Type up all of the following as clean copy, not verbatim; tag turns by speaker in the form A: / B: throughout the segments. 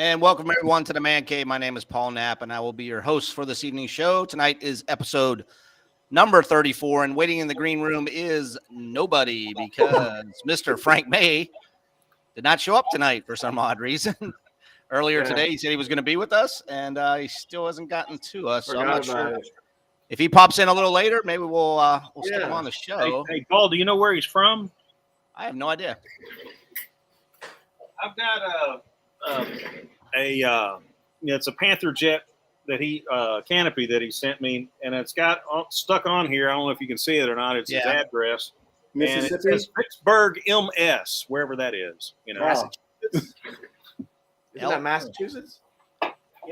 A: And welcome everyone to the Man Cave. My name is Paul Knapp, and I will be your host for this evening's show. Tonight is episode number 34, and waiting in the green room is nobody because Mr. Frank May did not show up tonight for some odd reason. Earlier today, he said he was going to be with us, and he still hasn't gotten to us. So I'm not sure if he pops in a little later. Maybe we'll stick him on the show.
B: Hey, Paul, do you know where he's from?
A: I have no idea.
B: I've got it's a Panther jet that he canopy that he sent me, and it's got stuck on here. I don't know if you can see it or not. It's his address,
C: Mississippi,
B: and it says Pittsburgh, MS, wherever that is. You know,
C: Massachusetts. Isn't that Massachusetts?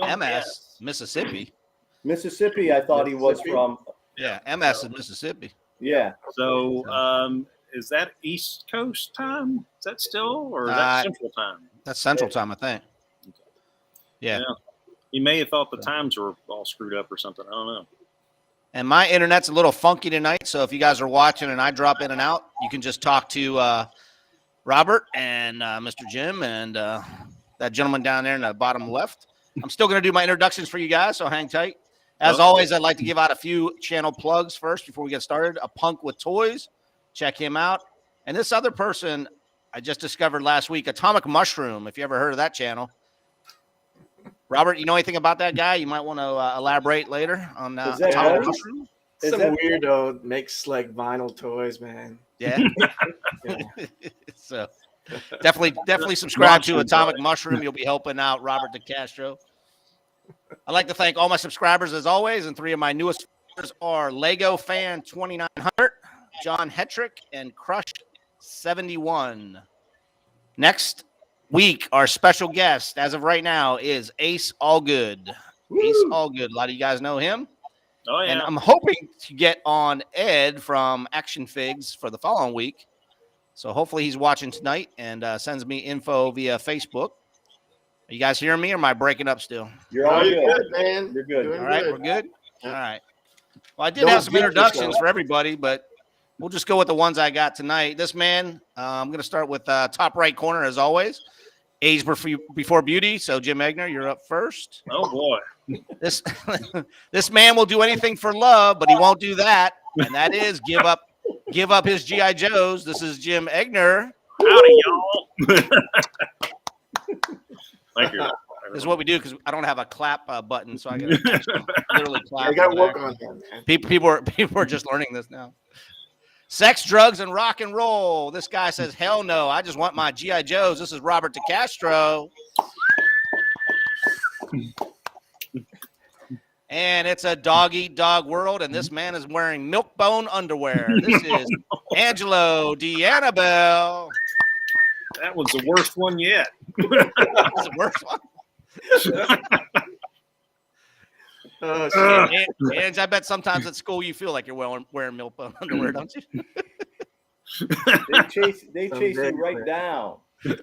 A: MS, Mississippi.
C: Mississippi. I thought he was from.
A: Yeah, MS is Mississippi.
C: Yeah.
B: So, is that East Coast time? Is that still, or is that Central time?
A: That's Central time, I think. Yeah.
B: He may have thought the times were all screwed up or something. I don't know.
A: And my internet's a little funky tonight, so if you guys are watching and I drop in and out, you can just talk to Robert and Mr. Jim and that gentleman down there in the bottom left. I'm still going to do my introductions for you guys, so hang tight. As always, I'd like to give out a few channel plugs first before we get started. A Punk with Toys. Check him out. And this other person I just discovered last week, Atomic Mushroom, if you ever heard of that channel. Robert, you know anything about that guy? You might want to elaborate later on Atomic Mushroom.
D: Some weirdo makes like vinyl toys, man.
A: Yeah. So definitely subscribe to Atomic Mushroom. You'll be helping out Robert DeCastro. I'd like to thank all my subscribers as always, and three of my newest subscribers are Lego Fan 2900, John Hetrick, and Crush 71. Next week, our special guest, as of right now, is Ace Allgood. Woo! Ace Allgood. A lot of you guys know him.
B: Oh, yeah.
A: And I'm hoping to get on Ed from Action Figs for the following week. So hopefully he's watching tonight and sends me info via Facebook. Are you guys hearing me or am I breaking up still?
C: You're all good.
D: Good, man.
C: You're good.
A: All right, we're good? All right. Well, I did have some introductions for everybody, but we'll just go with the ones I got tonight. This man, I'm going to start with top right corner as always. Age before beauty. So Jim Egner, you're up first.
B: Oh boy,
A: this man will do anything for love, but he won't do that, and that is give up his GI Joes. This is Jim Egner.
B: Howdy, y'all. Thank you.
A: This is what we do because I don't have a clap button, so I got to literally clap.
D: I got to work on that, man.
A: People are just learning this now. Sex, drugs, and rock and roll. This guy says, hell no, I just want my G.I. Joes. This is Robert DeCastro. And it's a dog-eat-dog world, and this man is wearing milk-bone underwear. This is Angelo DeAnnabelle.
B: That was the worst one yet.
A: That's the worst one. And I bet sometimes at school you feel like you're wearing milk-bone underwear, don't you?
C: They chase you right down.
A: Well,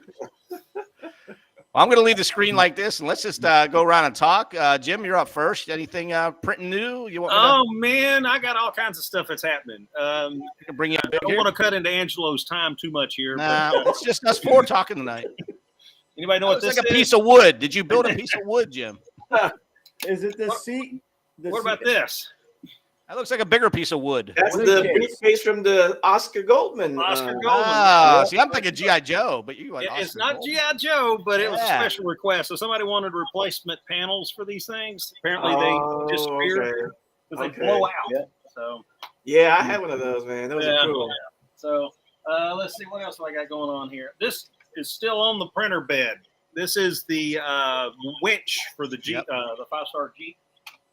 A: I'm going to leave the screen like this, and let's just go around and talk. Jim, you're up first. Anything printing new? You want?
B: Man, I got all kinds of stuff that's happening.
A: I bring you.
B: I don't want to cut into Angelo's time too much here.
A: Nah, it's just us four talking tonight.
B: Anybody know what this is?
A: It's like a piece of wood. Did you build a piece of wood, Jim?
C: Is it the seat?
B: What about this?
A: That looks like a bigger piece of wood.
D: That's the briefcase from the Oscar Goldman.
A: See, I'm thinking G.I. Joe, but you like
B: it's not G.I. Joe, but it was a special request. So somebody wanted replacement panels for these things. Apparently they disappeared because they blow out.
C: Yeah.
B: So
D: I had one of those, man. Those are cool.
B: So let's see what else I got going on here. This is still on the printer bed. This is the winch for the Jeep, the 5-star Jeep.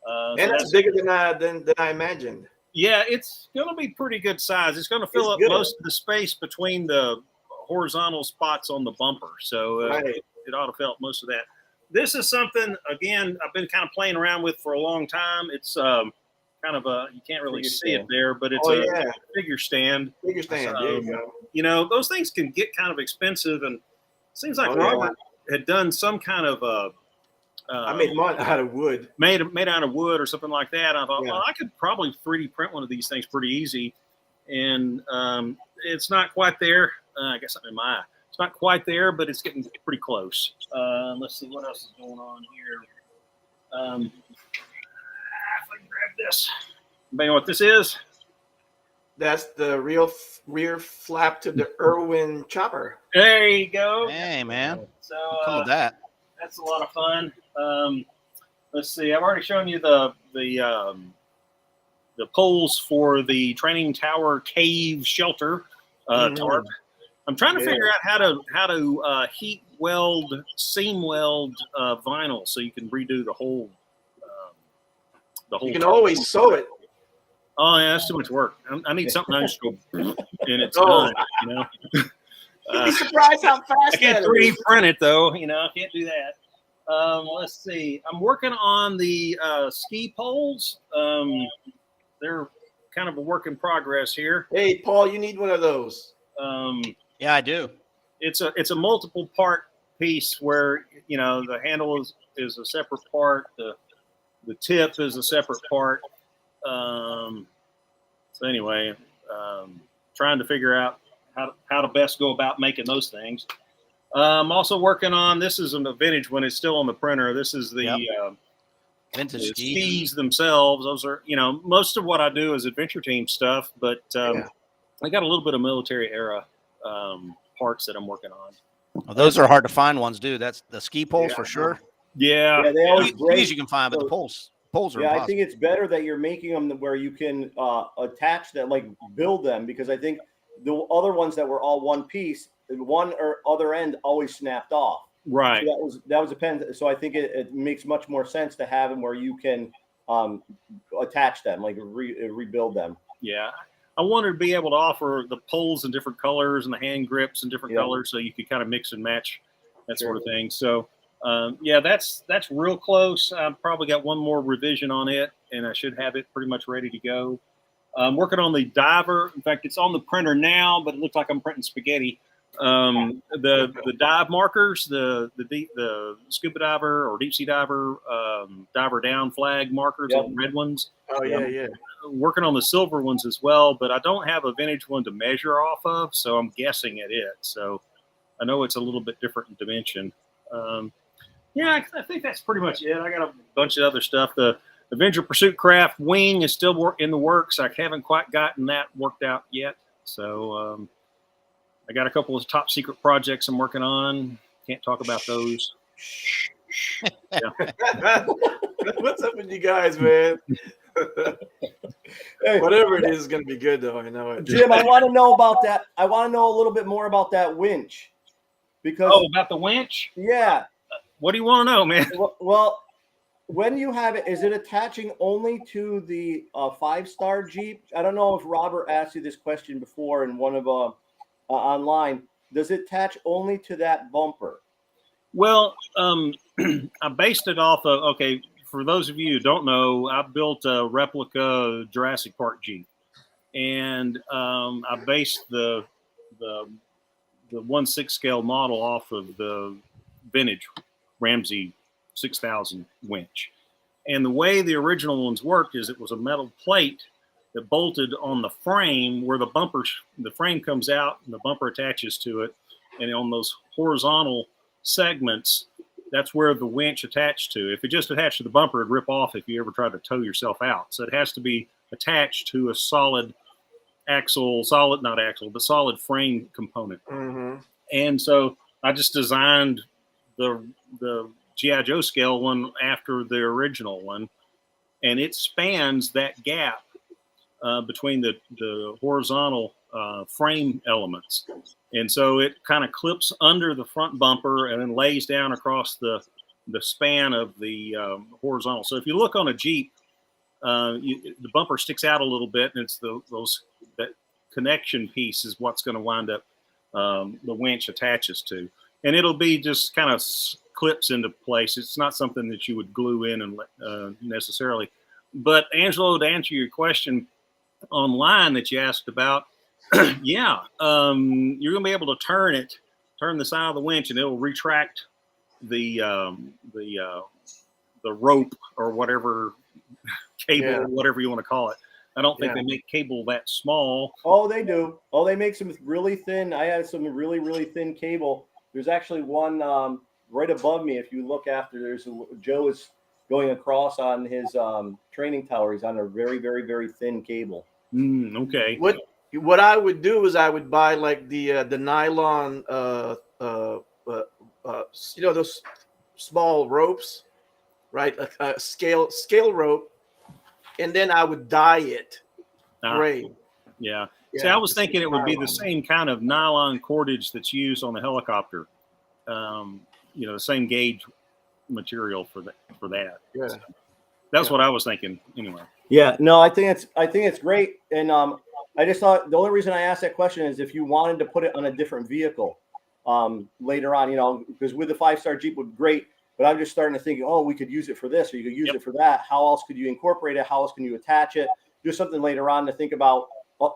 D: And that's bigger than I imagined.
B: Yeah, it's going to be pretty good size. It's going to fill up most of the space between the horizontal spots on the bumper. So it ought to fill up most of that. This is something, again, I've been kind of playing around with for a long time. It's kind of you can't really see it there, but it's a figure stand.
D: Figure stand, there you go.
B: You know, those things can get kind of expensive, and it seems like Robert had done some kind of
D: I made mine out of wood.
B: Made out of wood or something like that. I thought, well, I could probably 3D print one of these things pretty easy. And it's not quite there. I guess I'm in my eye. It's not quite there, but it's getting pretty close. Let's see what else is going on here. If I can grab this. Anybody know what this is?
D: That's the rear flap to the Irwin chopper.
B: There you go.
A: Hey, man.
B: So
A: Come with that.
B: that's a lot of fun. Let's see. I've already shown you the poles for the training tower cave shelter tarp. I'm trying to figure out how to heat weld, seam weld vinyl so you can redo the whole.
D: You can always sew it.
B: Oh yeah, that's too much work. I need something I just go and it's done. You know.
D: You'd be surprised how fast
B: I can't
D: that
B: 3D
D: is.
B: print it though. You know, I can't do that. Let's see. I'm working on the ski poles. They're kind of a work in progress here.
D: Hey, Paul, you need one of those.
A: Yeah, I do.
B: It's a multiple part piece where the handle is a separate part. The tip is a separate part. So anyway, trying to figure out how to best go about making those things. I'm also working on, this is a vintage one. It's still on the printer. This is the
A: vintage
B: skis themselves. Those are, most of what I do is adventure team stuff, but I got a little bit of military era parts that I'm working on.
A: Well, those are hard to find ones, dude. That's the ski poles for sure.
B: Yeah.
C: They always break.
A: Skis you can find, but the poles are
C: Yeah,
A: impossible.
C: I think it's better that you're making them where you can attach them, like build them, because I think the other ones that were all one piece, one or other end always snapped off.
B: Right.
C: So that was a pen. So I think it makes much more sense to have them where you can attach them, like rebuild them.
B: Yeah. I wanted to be able to offer the poles in different colors and the hand grips in different colors, so you could kind of mix and match that sort of thing. So, that's real close. I've probably got one more revision on it, and I should have it pretty much ready to go. I'm working on the diver. In fact, it's on the printer now, but it looks like I'm printing spaghetti. The dive markers, the scuba diver or deep sea diver, diver down flag markers, the red ones.
D: Oh yeah.
B: Working on the silver ones as well, but I don't have a vintage one to measure off of, so I'm guessing at it. So I know it's a little bit different in dimension. I think that's pretty much it. I got a bunch of other stuff. The Avenger Pursuit Craft wing is still in the works. I haven't quite gotten that worked out yet. So I got a couple of top secret projects I'm working on. Can't talk about those.
D: What's up with you guys, man?
C: Hey,
D: whatever it is going to be good, though. I know it.
C: Jim, I want to know about that. I want to know a little bit more about that winch. Because
B: about the winch?
C: Yeah.
B: What do you want to know, man?
C: Well, when you have it, is it attaching only to the 5-star Jeep? I don't know if Robert asked you this question before in one of online. Does it attach only to that bumper?
B: Well, I based it off of, for those of you who don't know, I built a replica Jurassic Park Jeep. And I based the 1/6 scale model off of the vintage Ramsey 6000 winch. And the way the original ones worked is it was a metal plate that bolted on the frame where the frame comes out and the bumper attaches to it. And on those horizontal segments, that's where the winch attached to. If it just attached to the bumper, it'd rip off if you ever tried to tow yourself out. So it has to be attached to a solid frame component.
D: Mm-hmm.
B: And so I just designed the G.I. Joe scale one after the original one, and it spans that gap between the horizontal frame elements. And so it kind of clips under the front bumper and then lays down across the span of the horizontal. So if you look on a Jeep, the bumper sticks out a little bit, and it's that connection piece is what's going to wind up the winch attaches to. And it'll be just kind of clips into place. It's not something that you would glue in and necessarily. But Angelo, to answer your question online that you asked about, you're going to be able to turn the side of the winch, and it'll retract the rope or whatever cable, or whatever you want to call it. I don't think they make cable that small.
C: Oh, they do. Oh, they make some really thin. I had some really, really thin cable. There's actually one right above me. If you look after, Joe is going across on his training tower. He's on a very, very, very thin cable.
B: Okay.
D: What I would do is I would buy like the nylon those small ropes, right? A scale rope, and then I would dye it gray.
B: Yeah. See, I was thinking it would be the same kind of nylon cordage that's used on the helicopter. The same gauge material for that.
D: Yeah.
B: So that's what I was thinking anyway.
C: Yeah, no, I think it's great. And I just thought the only reason I asked that question is if you wanted to put it on a different vehicle later on, because with the 5-star Jeep would be great, but I'm just starting to think, oh, we could use it for this, or you could use it for that. How else could you incorporate it? How else can you attach it? Do something later on to think about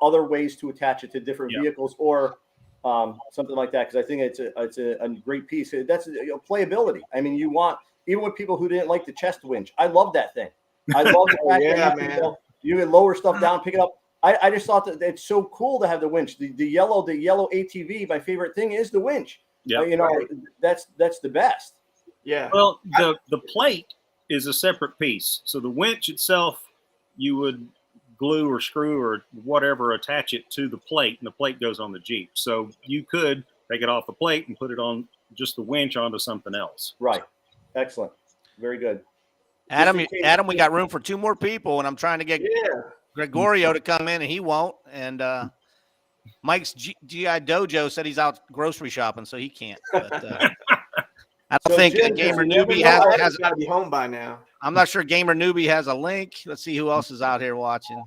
C: other ways to attach it to different vehicles or something like that. Because I think it's a great piece. That's playability. I mean, you want, even with people who didn't like the chest winch, I love that thing. I love the fact that you can lower stuff down, pick it up. I just thought that it's so cool to have the winch. The yellow ATV, my favorite thing is the winch.
B: Yeah,
C: that's the best.
D: Yeah.
B: Well, the plate is a separate piece. So the winch itself, you would glue or screw or whatever, attach it to the plate, and the plate goes on the Jeep. So you could take it off the plate and put it on just the winch onto something else.
C: Right. Excellent. Very good.
A: Adam, we got room for 2 more people, and I'm trying to get Gregorio to come in, and he won't. And Mike's GI Dojo said he's out grocery shopping, so he can't. But I don't think
C: Jim,
A: Gamer Newbie has
D: got to be home by now.
A: I'm not sure Gamer Newbie has a link. Let's see who else is out here watching.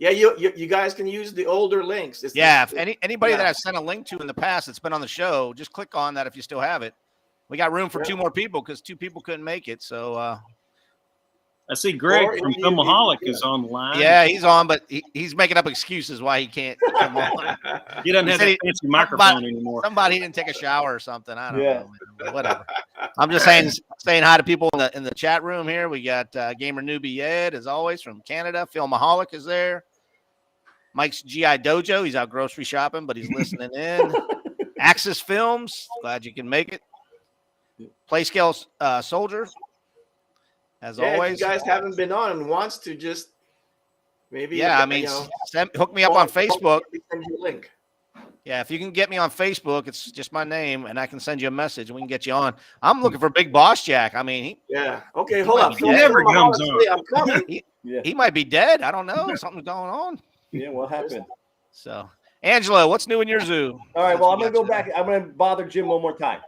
D: Yeah, you guys can use the older links.
A: If anybody that I've sent a link to in the past that's been on the show, just click on that if you still have it. We got room for 2 more people because 2 people couldn't make it. So
B: I see Greg from Tomahawk is online.
A: Yeah, he's on, but he's making up excuses why he can't come on.
B: He doesn't have a fancy microphone anymore.
A: Somebody didn't take a shower or something. I don't know. Whatever. I'm just saying hi to people in the chat room here. We got Gamer Newbie Ed, as always, from Canada. Phil Mahalik is there. Mike's GI Dojo. He's out grocery shopping, but he's listening in. Axis Films. Glad you can make it. Playscale Soldier. As always,
D: if you guys haven't been on and wants to just maybe,
A: hook me up on Facebook.
D: Send you a link.
A: Yeah, if you can get me on Facebook, it's just my name, and I can send you a message, and we can get you on. I'm looking for Big Boss Jack. I mean,
D: okay, hold up.
B: He never comes on.
D: I'm coming.
A: He might be dead. I don't know. Something's going on.
C: Yeah, what happened?
A: So, Angela, what's new in your zoo?
C: All right, well, I'm going to go back. I'm going to bother Jim one more time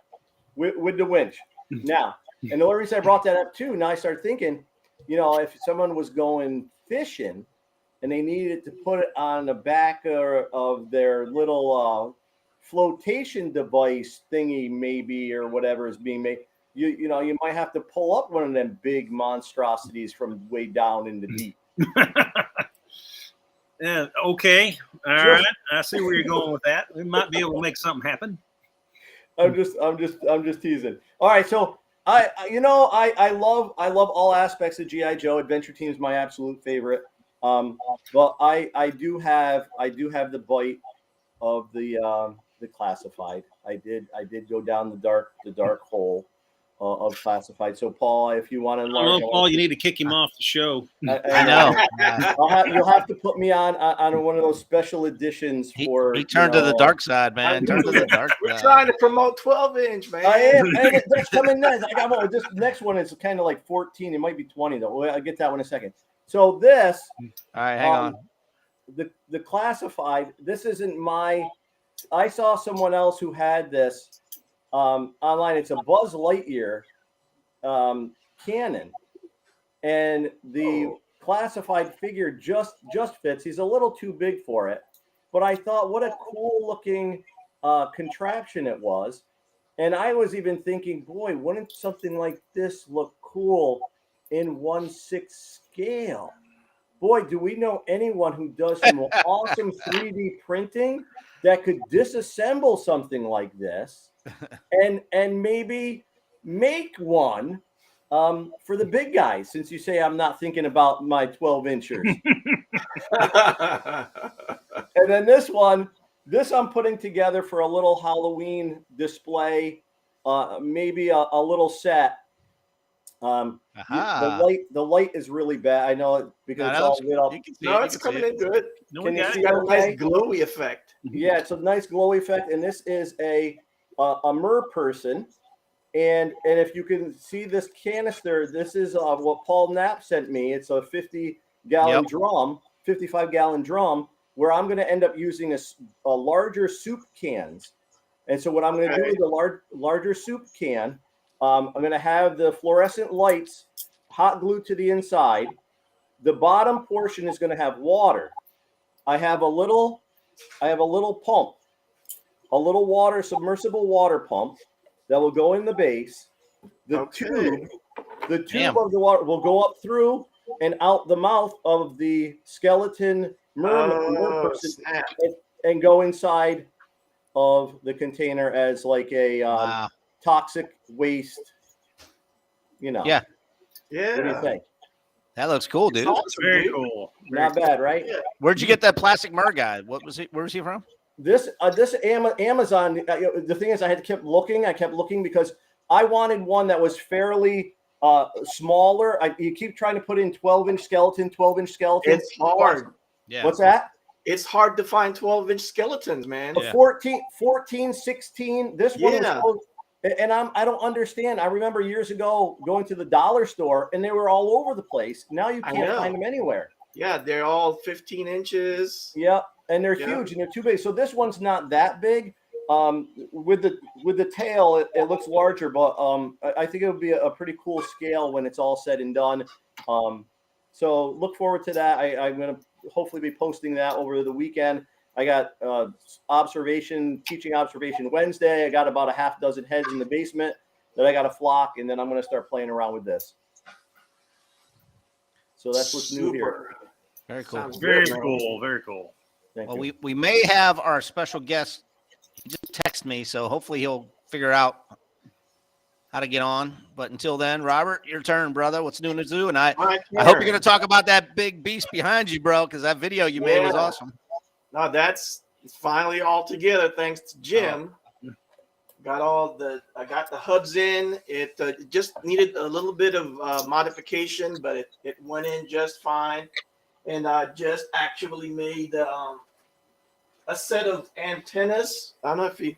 C: with the winch. Now, and the only reason I brought that up too, now I started thinking, if someone was going fishing and they needed to put it on the back of their little flotation device thingy, maybe, or whatever is being made, you might have to pull up one of them big monstrosities from way down in the deep.
B: Yeah. Okay. All right. I see where you're going with that. We might be able to make something happen.
C: I'm just teasing. All right, so I love all aspects of GI Joe. Adventure Team is my absolute favorite. But I do have the bite of the classified. I did go down the dark hole of classified. So Paul, if you want to learn,
B: Paul, you need to kick him off the show.
A: I know.
C: You'll have to put me on one of those special editions for.
A: He turned to the dark side, man.
D: We're trying to promote 12-inch, man.
C: I am. That's coming next. I got one. This next one is kind of like 14. It might be 20 though. I'll get that one in a second. So this.
A: All right, hang on.
C: The classified. This isn't my. I saw someone else who had this online. It's a Buzz Lightyear cannon, and the classified figure just fits. He's a little too big for it, but I thought what a cool looking contraption it was. And I was even thinking, boy, wouldn't something like this look cool in 1/6 scale? Boy, do we know anyone who does some awesome 3D printing that could disassemble something like this and maybe make one For the big guys, since you say I'm not thinking about my 12-inchers. And then this I'm putting together for a little Halloween display, maybe a little set. The light is really bad. I know it because it's all lit up.
D: No, it's coming in good.
C: Can you see
D: got
C: it
D: a nice glowy effect.
C: Yeah, it's a nice glowy effect. And this is a mer person. And if you can see this canister, this is what Paul Knapp sent me. It's a 50-gallon drum, 55-gallon drum, where I'm going to end up using a larger soup cans. And so what I'm going to do with the larger soup can, I'm going to have the fluorescent lights hot glued to the inside. The bottom portion is going to have water. I have a little pump, a little submersible water pump that will go in the base. The tube of the water will go up through and out the mouth of the skeleton mer person and go inside of the container as like a toxic waste. Yeah.
A: Yeah.
C: What do you think?
A: That looks cool, dude.
B: Awesome, very cool.
C: Not bad, right?
D: Yeah.
A: Where'd you get that plastic mer guy? Where was he from?
C: This Amazon. The thing is, I kept looking because I wanted one that was fairly smaller. You keep trying to put in 12-inch skeleton.
D: It's hard.
A: Yeah.
C: What's that?
D: It's hard to find 12-inch skeletons, man.
A: Yeah.
C: 14, 16. This one
D: Yeah.
C: was, and I don't understand. I remember years ago going to the dollar store and they were all over the place. Now you can't find them anywhere.
D: Yeah, they're all 15 inches.
C: Yeah, and they're huge and they're too big. So this one's not that big. With the tail, it looks larger, but I think it would be a pretty cool scale when it's all said and done. So look forward to that. I'm going to hopefully be posting that over the weekend. I got teaching observation Wednesday. I got about a half dozen heads in the basement that I got to flock, and then I'm going to start playing around with this. So that's what's new here.
A: Very cool.
D: Sounds
B: Very
D: good, man.
B: cool. Very cool.
C: Thank
A: Well,
C: you.
A: we may have our special guest. He just texted me, so hopefully he'll figure out how to get on. But until then, Robert, your turn, brother. What's new in the zoo? And I hope you're going to talk about that big beast behind you, bro, because that video you made was awesome.
D: No, it's finally all together thanks to Jim. I got the hubs in. It just needed a little bit of modification, but it went in just fine. And I just actually made a set of antennas. I don't know if you.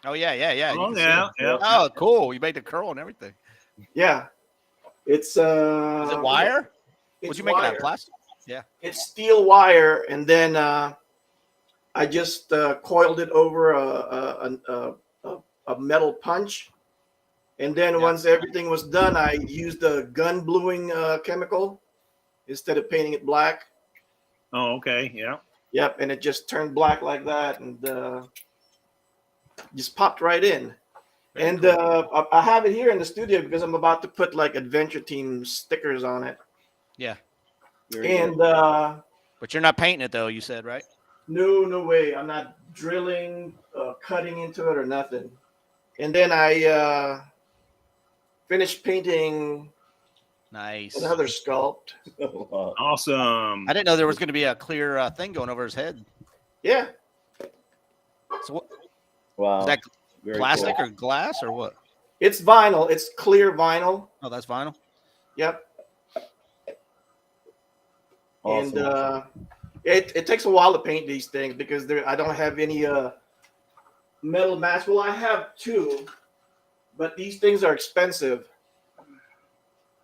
A: Oh yeah.
B: Oh yeah.
A: Oh, cool. You made the curl and everything.
D: Yeah, it's
A: Is it wire? What'd you make it out of? Plastic? Yeah.
D: It's steel wire, and then I just coiled it over a metal punch, and then once everything was done, I used a gun bluing chemical instead of painting it black.
B: Oh, okay. Yeah.
D: Yep, and it just turned black like that, and just popped right in.
A: Very cool.
D: I have it here in the studio because I'm about to put like Adventure Team stickers on it.
A: Yeah.
D: And
A: But you're not painting it though, you said, right?
D: no way. I'm not drilling, cutting into it or nothing. And then I finished painting
A: Nice.
D: another sculpt.
B: Awesome.
A: I didn't know there was going to be a clear thing going over his head.
D: Yeah.
A: So what,
C: Wow.
A: is that
C: Very
A: plastic
C: cool.
A: or glass or what?
D: It's vinyl. It's clear vinyl.
A: Oh, that's vinyl.
D: Yep.
C: Awesome.
D: And it takes a while to paint these things because I don't have any metal masks. Well, I have two, but these things are expensive.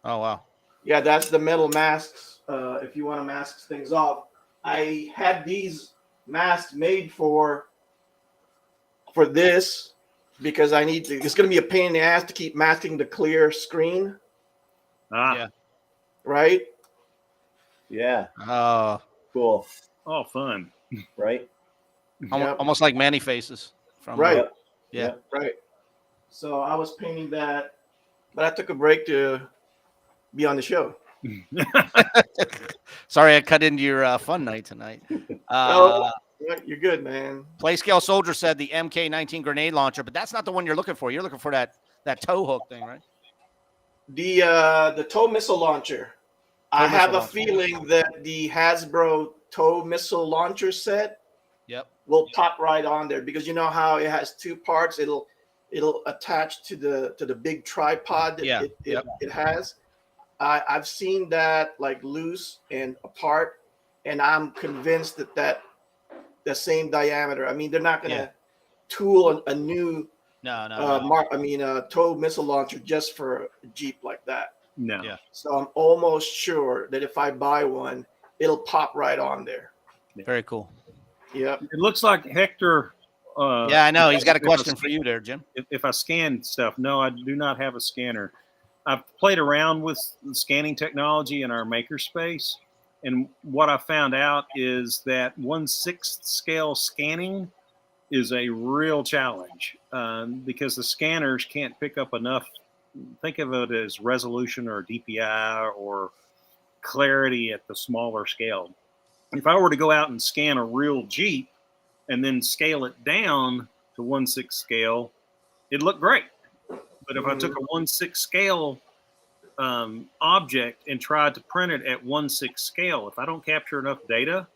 A: Oh wow.
D: Yeah, that's the metal masks. If you want to mask things off, I had these masks made for this because I need to. It's going to be a pain in the ass to keep masking the clear screen,
A: Yeah.
D: right?
C: Yeah.
A: Cool.
B: Oh, fun.
C: Right.
D: Yep.
A: Almost like Manny faces. From
D: Right.
A: Yeah.
D: Right. So I was painting that, but I took a break to be on the show.
A: Sorry, I cut into your fun night tonight.
D: You're good, man.
A: Playscale Soldier said the MK19 grenade launcher, but that's not the one you're looking for. You're looking for that tow hook thing, right?
D: The tow missile launcher. I have a feeling that the Hasbro tow missile launcher set will pop right on there, because you know how it has two parts. It'll attach to the big tripod that it has. I've seen that like loose and apart, and I'm convinced that the same diameter. I mean, they're not gonna tool a new tow missile launcher just for a Jeep like that.
B: No.
A: Yeah.
D: So I'm almost sure that if I buy one, it'll pop right on there.
A: Very cool.
D: Yep.
B: It looks like Hector.
A: Yeah, I know. He's got a question for you there, Jim.
B: If I scan stuff, no, I do not have a scanner. I've played around with scanning technology in our makerspace, and what I found out is that 1/6 scale scanning is a real challenge because the scanners can't pick up enough. Think of it as resolution or DPI or clarity at the smaller scale. If I were to go out and scan a real Jeep and then scale it down to 1/6 scale, it'd look great. But if I took a 1/6 scale object and tried to print it at 1/6 scale, if I don't capture enough data,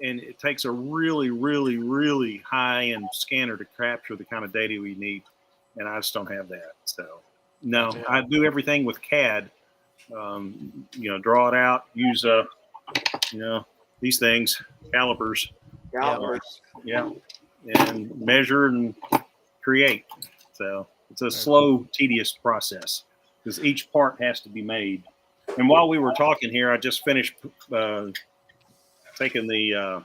B: and it takes a really, really, really high-end scanner to capture the kind of data we need, and I just don't have that. So, no, I do everything with CAD. Draw it out, use these things, calipers. And measure and create. So it's a slow, tedious process because each part has to be made. And while we were talking here, I just finished taking the.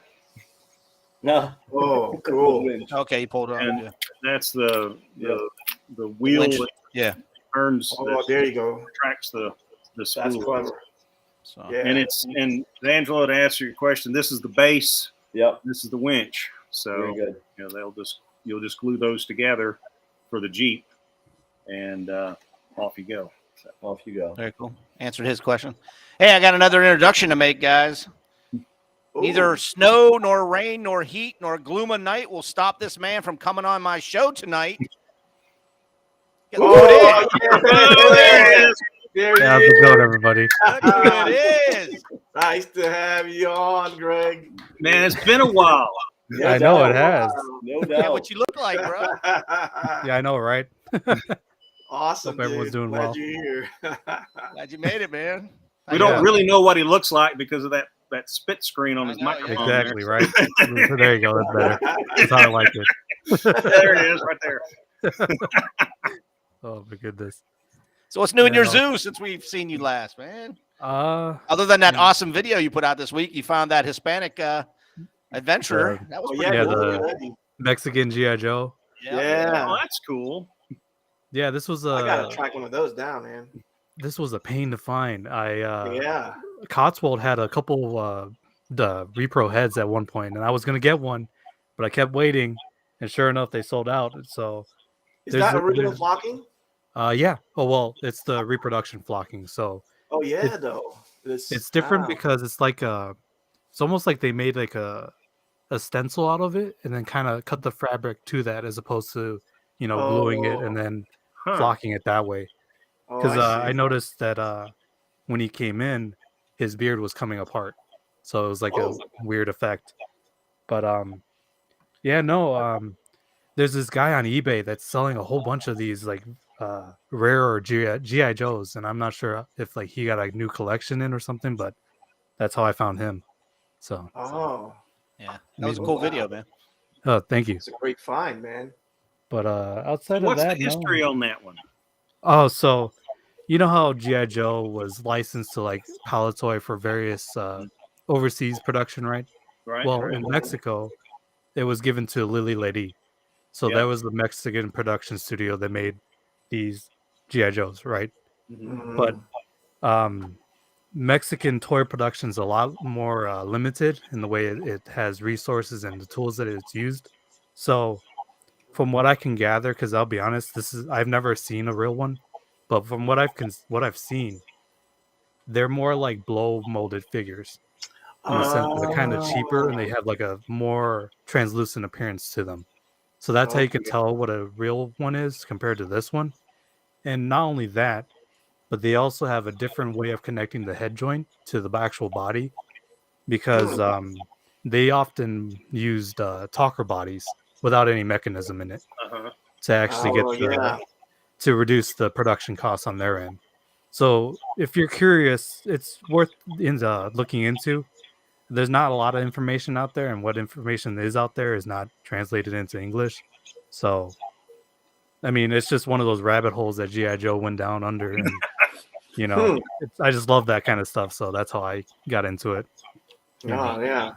D: Oh, cool.
A: Okay, you pulled it on.
B: And that's the wheel that turns.
D: Oh, there you go.
B: Tracks the spool.
D: That's clever.
A: So.
B: And Angela, to answer your question, this is the base.
C: Yep.
B: This is the winch. So
C: very good.
B: You'll just glue those together for the Jeep, and off you go. So.
C: Off you go.
A: Very cool. Answered his question. Hey, I got another introduction to make, guys. Neither snow, nor rain, nor heat, nor gloom of night will stop this man from coming on my show tonight.
D: There it is.
E: How's it going, everybody?
A: Look who it is.
D: Nice to have you on, Greg.
B: Man, it's been a while.
E: I know it has.
C: No
A: Yeah,
C: doubt.
A: what you look like, bro.
E: Yeah, I know, right?
D: Awesome.
E: Hope everyone's doing
D: Glad
E: well.
D: you're here.
A: Glad you made it, man.
B: We don't really know what he looks like because of that spit screen on his microphone.
E: Exactly, right? There you go. That's better. That's how I like it.
B: There it is, right there.
E: Oh, my goodness.
A: So what's new in your zoo since we've seen you last, man? Other than that awesome video you put out this week, you found that Hispanic adventurer. That was pretty cool.
E: The Mexican G.I. Joe.
D: Yeah.
B: Oh, that's cool.
E: Yeah, this was
D: I gotta track one of those down, man.
E: This was a pain to find. Cotswold had a couple the repro heads at one point, and I was gonna get one, but I kept waiting, and sure enough, they sold out. So
D: is that original flocking?
E: Yeah. Oh well, it's the reproduction flocking. So.
D: Oh yeah, though.
E: It's different because it's like it's almost like they made like a stencil out of it and then kind of cut the fabric to that, as opposed to gluing it and then flocking it that way. Because I noticed that when he came in, his beard was coming apart, so it was like a weird effect. But there's this guy on eBay that's selling a whole bunch of these like rarer GI Joes, and I'm not sure if like he got a new collection in or something, but that's how I found him. So
A: yeah, that was a cool video, man.
E: Oh, thank you.
D: It's a great find, man.
E: But outside
B: What's
E: of that,
B: the history on that one?
E: Oh, so you know how GI Joe was licensed to like Palitoy for various overseas production, right?
B: Right.
E: Well, in Mexico, it was given to Lily Lady. So that was the Mexican production studio that made these GI Joes, right?
B: Mm-hmm.
E: But Mexican toy production is a lot more limited in the way it has resources and the tools that it's used. So, from what I can gather, because I'll be honest, I've never seen a real one, but from what I've seen, they're more like blow molded figures. In the sense they're kind of cheaper and they have like a more translucent appearance to them. So that's how you can tell what a real one is compared to this one. And not only that, but they also have a different way of connecting the head joint to the actual body because they often used talker bodies without any mechanism in it to actually to reduce the production costs on their end. So if you're curious, it's worth looking into. There's not a lot of information out there, and what information is out there is not translated into English. So, I mean, it's just one of those rabbit holes that G.I. Joe went down under, and I just love that kind of stuff. So that's how I got into it.
D: Oh yeah.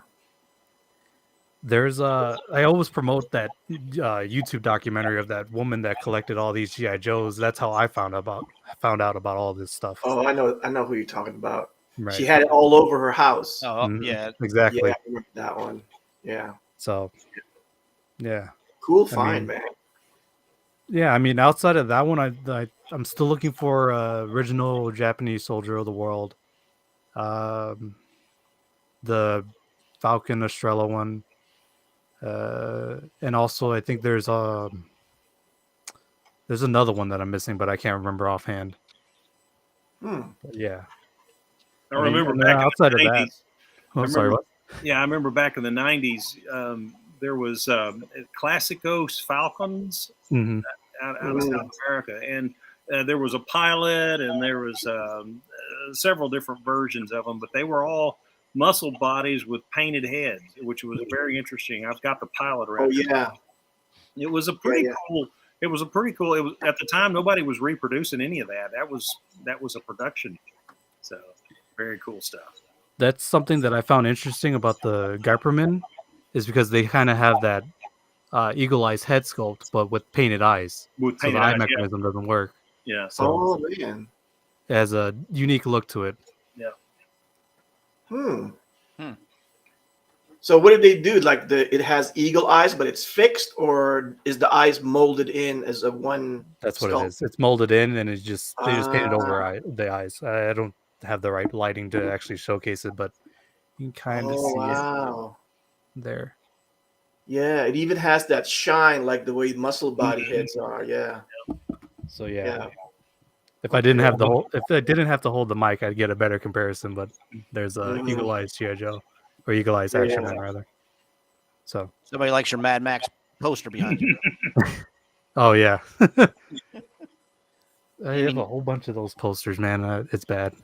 E: There's I always promote that YouTube documentary of that woman that collected all these GI Joes. That's how I found out about all this stuff.
D: Oh, I know who you're talking about.
E: Right.
D: She had it all over her house.
A: Oh, yeah,
E: exactly.
D: Yeah, I remember that one. Yeah.
E: So, yeah.
D: Cool find, man.
E: Yeah, I mean, outside of that one, I'm still looking for original Japanese Soldier of the World, the Falcon Estrella one. And also I think there's another one that I'm missing, but I can't remember offhand. But yeah,
B: I remember back
E: outside
B: in the
E: of
B: 90s,
E: that. Oh, sorry, what?
B: Yeah, I remember back in the 90s, there was Classicos Falcons out of South America, and there was a pilot, and there was several different versions of them, but they were all muscle bodies with painted heads, which was very interesting. I've got the pilot around.
D: Oh yeah,
B: it was a pretty cool. It was a pretty cool. It was at the time nobody was reproducing any of that. That was a production. So very cool stuff.
E: That's something that I found interesting about the Garperman, is because they kind of have that eagle eyes head sculpt, but with painted eyes. So the eye mechanism doesn't work.
B: Yeah.
E: So it has a unique look to it.
B: Yeah.
D: So what did they do? Like it has eagle eyes, but it's fixed, or is the eyes molded in as a one?
E: That's what it is. It's molded in, and it's just they just painted over the eyes. I don't have the right lighting to actually showcase it, but you can kind of see it there.
D: Yeah, it even has that shine, like the way muscle body heads are. Yeah.
E: So yeah. If I didn't have to hold the mic, I'd get a better comparison. But there's a Eagle Eyes G.I. Joe, or Eagle Eyes Action Man rather. So
A: somebody likes your Mad Max poster behind you.
E: Oh yeah, I have a whole bunch of those posters, man. It's bad.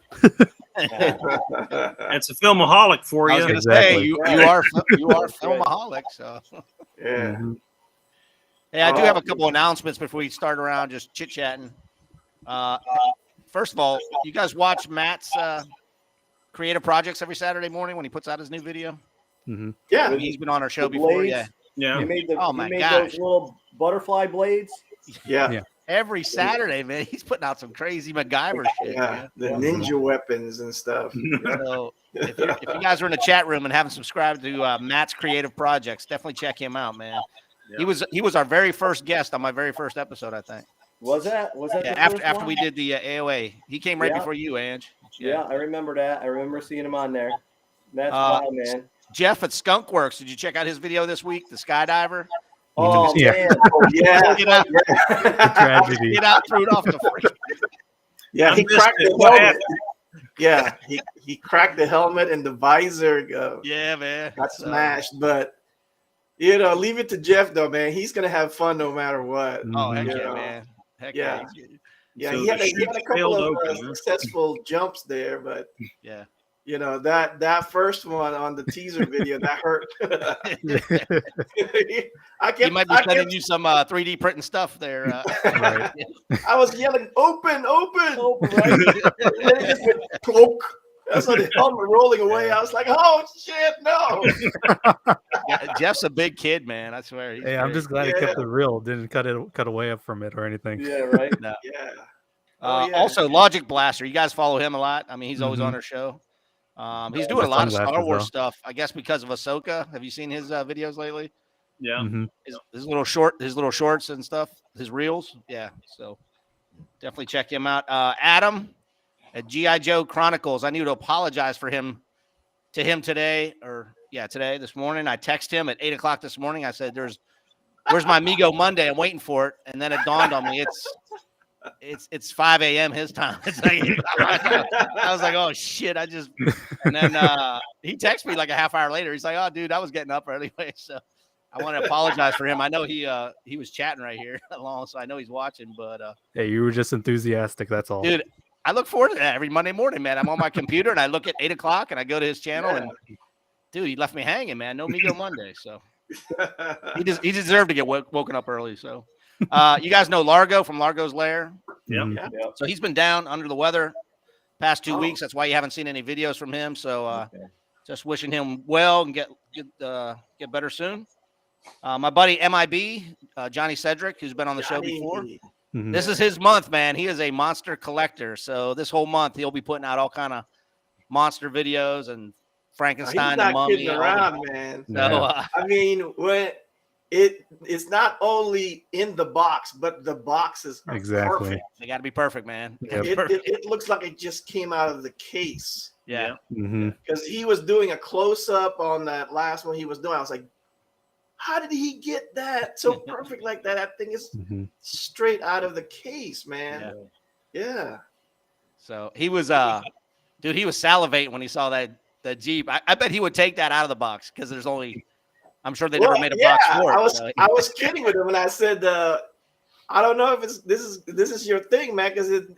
B: It's a filmaholic for you.
A: I was going to say you are filmaholic. So
D: yeah.
A: Hey, I do have a couple announcements before we start around just chit chatting. First of all, you guys watch Matt's creative projects every Saturday morning when he puts out his new video?
D: Yeah,
A: he's been on our show before.
C: Blades.
B: Yeah.
C: You made
A: gosh,
C: those little butterfly blades.
D: Yeah.
A: Every Saturday, man, he's putting out some crazy MacGyver shit.
D: Yeah, the ninja weapons and stuff.
A: So if you guys are in the chat room and haven't subscribed to Matt's creative projects, definitely check him out, man. Yeah. He was our very first guest on my very first episode, I think.
C: Was that
A: after we did the AOA? He came right before you, Ange.
C: Yeah, I remember that. I remember seeing him on there. That's wild, man.
A: Jeff at Skunk Works. Did you check out his video this week? The skydiver.
C: Oh man!
D: Yeah.
A: Get out!
E: Tragedy.
A: Get out! Threw it off the freak.
D: Yeah, he cracked the helmet. Yeah, he cracked the helmet and the visor.
A: Yeah, man.
D: Got smashed, but leave it to Jeff though, man. He's gonna have fun no matter what.
A: Oh heck yeah, man! Heck yeah.
D: Yeah,
B: So
D: he had a couple of successful jumps there, but
A: yeah.
D: That first one on the teaser video that hurt.
A: He might be sending you some 3D printing stuff there.
E: Right.
D: I was yelling, "Open, open!" Right? And it just went cloak. That's what the helmet rolling away. I was like, "Oh shit, no!"
A: Yeah, Jeff's a big kid, man. I swear.
E: Hey, I'm just glad he kept it real. Didn't cut away up from it or anything.
C: Yeah, right.
A: No.
D: Yeah.
A: Also, Logic Blaster. You guys follow him a lot. I mean, he's always on our show. He's doing a lot of Star Wars stuff, I guess, because of Ahsoka. Have you seen his videos lately?
B: Yeah.
A: His little shorts and stuff, his reels. Yeah. So definitely check him out. Adam at G.I. Joe Chronicles. I need to apologize to him today, this morning. I texted him at 8:00 this morning. I said, where's my Migo Monday? I'm waiting for it. And then it dawned on me. it's 5 a.m. his time. It's like I was like, oh shit! And then he texted me like a half hour later. He's like, oh dude, I was getting up anyway, so I want to apologize for him. I know he was chatting right here along, so I know he's watching. But
E: Yeah, you were just enthusiastic. That's all,
A: dude. I look forward to that every Monday morning, man. I'm on my computer and I look at 8 o'clock and I go to his channel and dude, he left me hanging, man. No Migo Monday, so he deserved to get woken up early. So. You guys know Largo from Largo's Lair.
B: Yep.
C: Yep.
A: So he's been down under the weather past 2 weeks. That's why you haven't seen any videos from him. So just wishing him well and get better soon. My buddy MIB, Johnny Cedric, who's been on the show before. This is his month, man. He is a monster collector. So this whole month he'll be putting out all kind of monster videos and Frankenstein
D: He's not
A: and Mummy.
D: kidding around, man.
A: So
D: I mean, when it's not only in the box, but the boxes are perfect.
A: They got to be perfect, man.
E: Yep.
D: It looks like it just came out of the case.
A: Yeah.
D: Because he was doing a close up on that last one he was doing. I was like, how did he get that so perfect like that? That thing is straight out of the case, man. Yeah.
A: So he was dude, he was salivating when he saw that Jeep. I bet he would take that out of the box because there's only. I'm sure they never made a box for it.
D: I was kidding with him when I said, I don't know if this is your thing, man, because it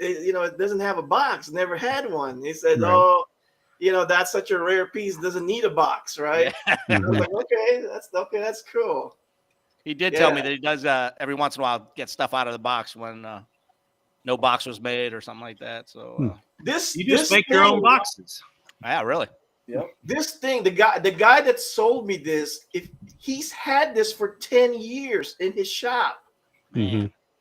D: doesn't have a box. Never had one. He said, that's such a rare piece. Doesn't need a box, right? I was like, okay, that's cool.
A: He did tell me that he does every once in a while get stuff out of the box when no box was made or something like that. So
B: you just make your own boxes.
A: Yeah, really.
C: Yep.
D: This thing, the guy that sold me this, if he's had this for 10 years in his shop,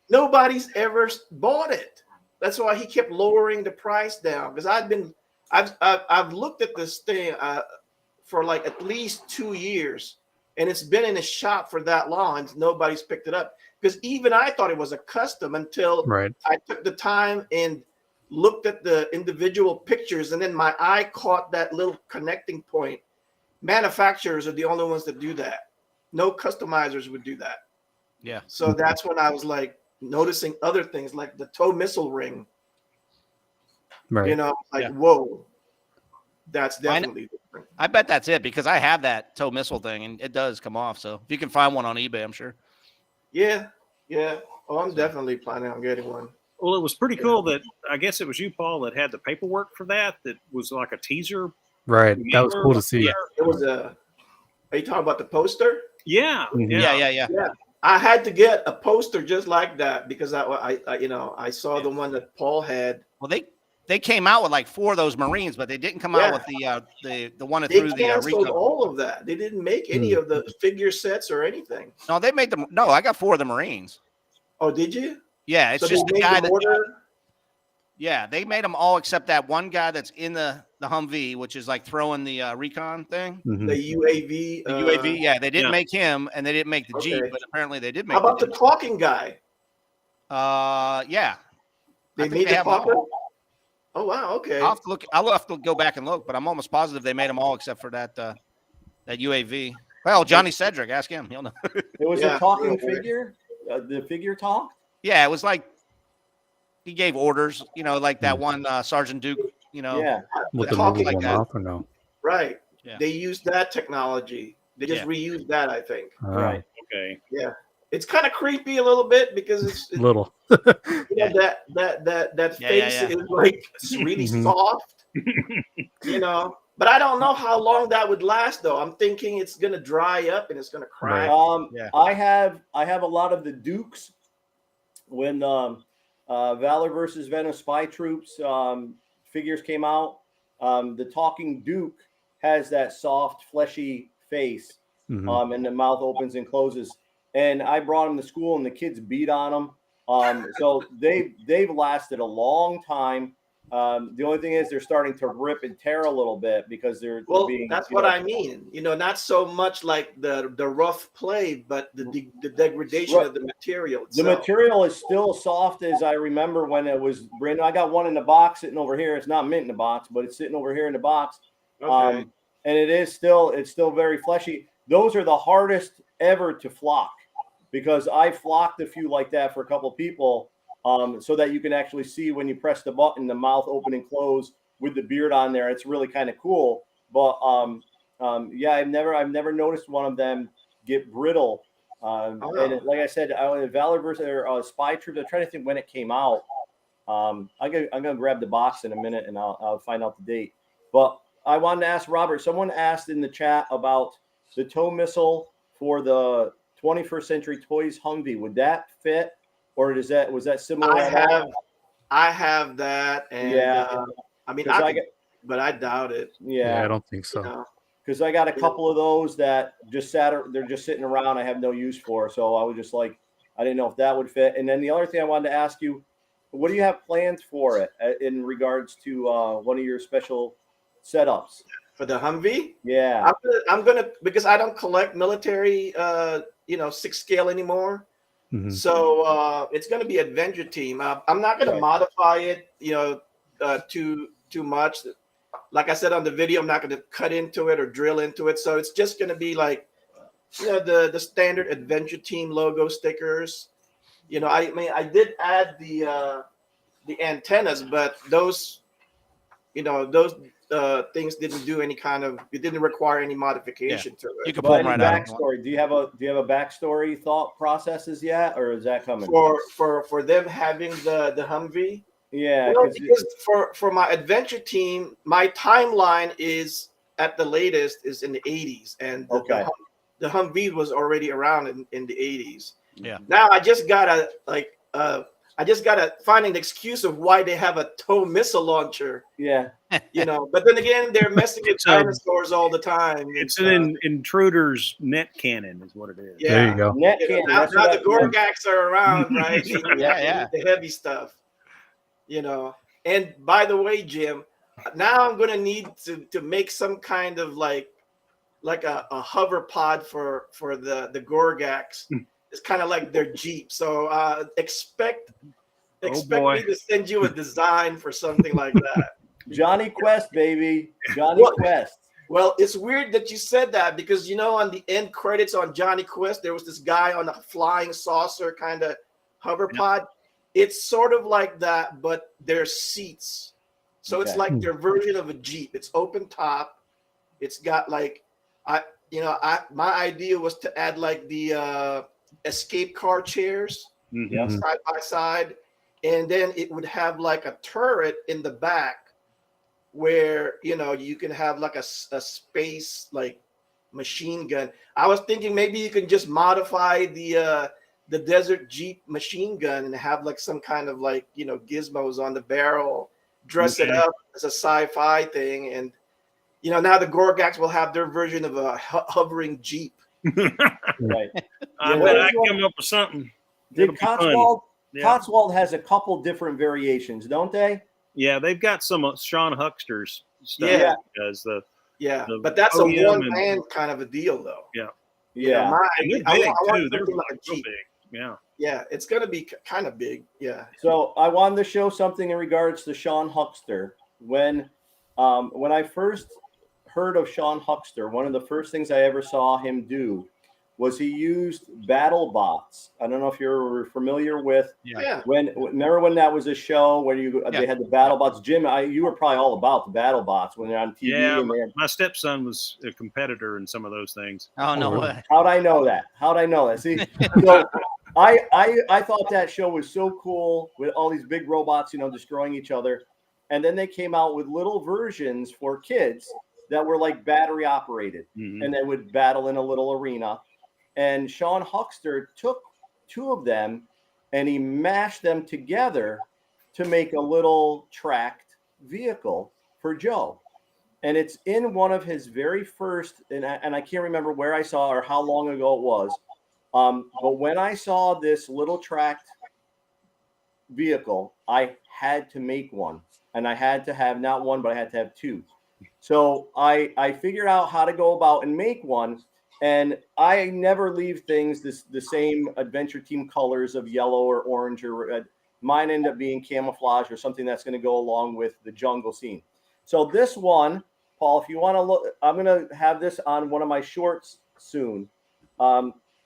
D: nobody's ever bought it. That's why he kept lowering the price down. Because I've looked at this thing for like at least 2 years, and it's been in his shop for that long, and nobody's picked it up. Because even I thought it was a custom until I took the time and looked at the individual pictures, and then my eye caught that little connecting point. Manufacturers are the only ones that do that. No customizers would do that.
A: Yeah.
D: So that's when I was like noticing other things like the tow missile ring.
E: Right.
D: Whoa, that's definitely different.
A: I bet that's it because I have that tow missile thing and it does come off. So if you can find one on eBay, I'm sure.
D: Yeah. Oh, I'm definitely planning on getting one.
B: Well, it was pretty cool that I guess it was you, Paul, that had the paperwork for that. That was like a teaser.
E: Right. That was cool to see.
D: It was are you talking about the poster?
B: Yeah.
A: Yeah.
D: I had to get a poster just like that because I saw the one that Paul had.
A: Well, they came out with like 4 of those Marines, but they didn't come out with the one that threw the
D: canceled all of that. They didn't make any of the figure sets or anything.
A: No, they made them. No, I got 4 of the Marines.
D: Oh, did you?
A: Yeah, it's
D: so
A: just the guy that.
D: Order?
A: Yeah, they made them all except that one guy that's in the Humvee, which is like throwing the recon thing.
D: The UAV.
A: The UAV. Yeah, they didn't make him, and they didn't make the Jeep, but apparently they did make.
D: How about the talking guy?
A: Yeah.
D: They made the talker. Oh wow. Okay.
A: I'll have to go back and look, but I'm almost positive they made them all except for that UAV. Well, Johnny Cedric, ask him. He'll know.
C: It was a talking figure. The figure talked.
A: Yeah, it was like he gave orders. Like that one Sergeant Duke.
C: Yeah.
E: With the
A: talking
E: movable
A: like that.
E: mouth or no?
D: Right.
A: Yeah.
D: They used that technology. They just reused that, I think.
C: Right.
B: Okay.
D: Yeah. It's kind of creepy a little bit because it's
E: little.
D: that face is like it's really soft. But I don't know how long that would last though. I'm thinking it's gonna dry up and it's gonna crack.
C: I have a lot of the Dukes when Valor versus Venom Spy Troops figures came out. The talking Duke has that soft, fleshy face, and the mouth opens and closes. And I brought them to school, and the kids beat on them. So they've lasted a long time. The only thing is they're starting to rip and tear a little bit because they're being.
D: That's what I mean. Not so much like the rough play, but the degradation of the material itself.
C: The material is still soft as I remember when it was brand new. I got one in the box sitting over here. It's not mint in the box, but it's sitting over here in the box.
D: Okay.
C: And it's still very fleshy. Those are the hardest ever to flock because I flocked a few like that for a couple of people. so that you can actually see when you press the button, the mouth open and close with the beard on there. It's really kind of cool. But yeah, I've never noticed one of them get brittle. And like I said, Valor versus Spy Troops. I'm trying to think when it came out. I'm gonna grab the box in a minute and I'll find out the date. But I wanted to ask Robert. Someone asked in the chat about the tow missile for the 21st Century Toys Humvee. Would that fit, or was that similar?
D: I have that, and
C: yeah.
D: I mean, but I doubt it.
C: Yeah,
E: I don't think so.
C: Because I got a couple of those that they're just sitting around. I have no use for, so I was just like, I didn't know if that would fit. And then the other thing I wanted to ask you, what do you have plans for it in regards to one of your special setups
D: for the Humvee?
C: Yeah,
D: I'm gonna because I don't collect military 6 scale anymore.
E: Mm-hmm.
D: So it's gonna be Adventure Team. I'm not gonna modify it, too much. Like I said on the video, I'm not gonna cut into it or drill into it. So it's just gonna be like, the standard Adventure Team logo stickers. I mean, I did add the antennas, but those things didn't do any kind of. It didn't require any modification to it.
A: You can pull them right out.
C: Backstory? Do you have a backstory thought processes yet, or is that coming
D: for them having the Humvee?
C: Yeah,
D: because for my Adventure Team, my timeline is at the latest is in the 80s, and the Humvee was already around in the 80s.
A: Yeah.
D: Now I just gotta find an excuse of why they have a tow missile launcher.
C: Yeah.
D: But then again, they're messing with dinosaurs all the time.
B: It's an intruder's net cannon, is what it is.
D: Yeah.
E: There you go.
C: Net cannon.
D: Now the Gorgaks are around, right?
A: Yeah.
D: The heavy stuff. And by the way, Jim, now I'm gonna need to make some kind of like a hover pod for the Gorgaks. It's kind of like their Jeep. So expect me to send you a design for something like that.
C: Johnny Quest, baby. Johnny Quest.
D: Well, it's weird that you said that because on the end credits on Johnny Quest, there was this guy on a flying saucer kind of hover pod. It's sort of like that, but there's seats. So it's like their version of a Jeep. It's open top. It's got like my idea was to add like the escape car chairs side by side, and then it would have like a turret in the back where you can have like a space like machine gun. I was thinking maybe you can just modify the Desert Jeep machine gun and have like some kind of like gizmos on the barrel, dress it up as a sci-fi thing, and now the Gorgaks will have their version of a hovering Jeep.
C: Right.
B: I bet I come up with something.
C: Cotswold has a couple different variations, don't they?
B: Yeah, they've got some Sean Huckster's stuff.
D: Yeah, but that's a one-man kind of a deal, though.
B: Yeah.
C: Yeah.
B: I want something like a Jeep. Big.
D: Yeah, it's going to be kind of big. Yeah.
C: So I wanted to show something in regards to Sean Huckster. When I first heard of Sean Huckster, one of the first things I ever saw him do was he used battle bots. I don't know if you're familiar with.
D: Yeah.
C: Remember when that was a show where they had the battle bots? Jim, you were probably all about the battle bots when they're on TV.
B: Yeah, my stepson was a competitor in some of those things.
A: Oh no way!
C: How'd I know that? See, so I thought that show was so cool with all these big robots, destroying each other, and then they came out with little versions for kids that were like battery operated, and they would battle in a little arena. And Sean Huckster took two of them and he mashed them together to make a little tracked vehicle for Joe. And it's in one of his very first, and I can't remember where I saw or how long ago it was. But when I saw this little tracked vehicle, I had to make one. And I had to have not one, but I had to have two. So I figured out how to go about and make one. And I never leave things the same Adventure Team colors of yellow or orange or red. Mine end up being camouflage or something that's going to go along with the jungle scene. So this one, Paul, if you want to look, I'm going to have this on one of my shorts soon.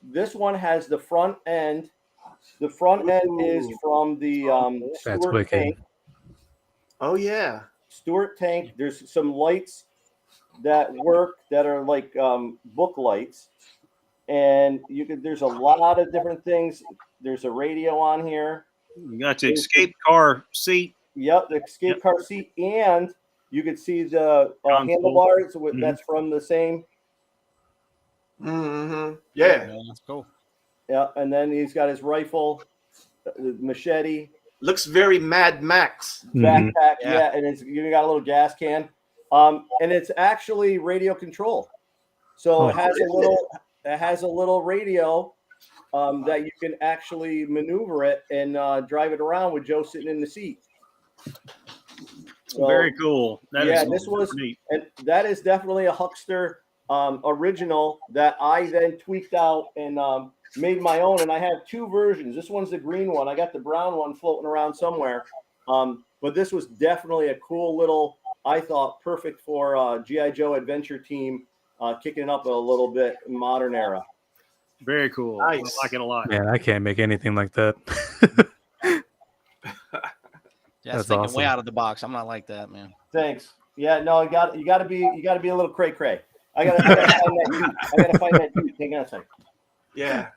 C: This one has the front end The front end is from the
E: That's
C: Stewart
E: wicked.
C: tank.
D: Oh yeah.
C: Stewart tank. There's some lights that work that are like book lights, and there's a lot of different things. There's a radio on here.
B: You got the escape car seat.
C: Yep, the escape car seat, and you can see the handlebars. That's from the same.
D: Mm-hmm. Yeah.
A: That's cool.
C: Yeah, and then he's got his rifle, machete,
D: Looks very Mad Max.
C: backpack. Yeah, and it's you got a little gas can, and it's actually radio control. So it has a little radio that you can actually maneuver it and drive it around with Joe sitting in the seat. So,
B: Very cool.
C: this was,
B: neat.
C: and that is definitely a Huckster original that I then tweaked out and made my own. And I have two versions. This one's the green one. I got the brown one floating around somewhere. But this was definitely a cool little, I thought, perfect for G.I. Joe Adventure Team, kicking up a little bit in modern era.
B: Very cool.
D: Nice.
B: I like it a lot.
E: Man, I can't make anything like that.
A: Yeah,
E: That's
A: thinking
E: awesome.
A: way out of the box. I'm not like that, man.
C: Thanks. Yeah, no, you got to be a little cray. I gotta find that dude. I gotta find that dude. Hang on a second.
D: Yeah.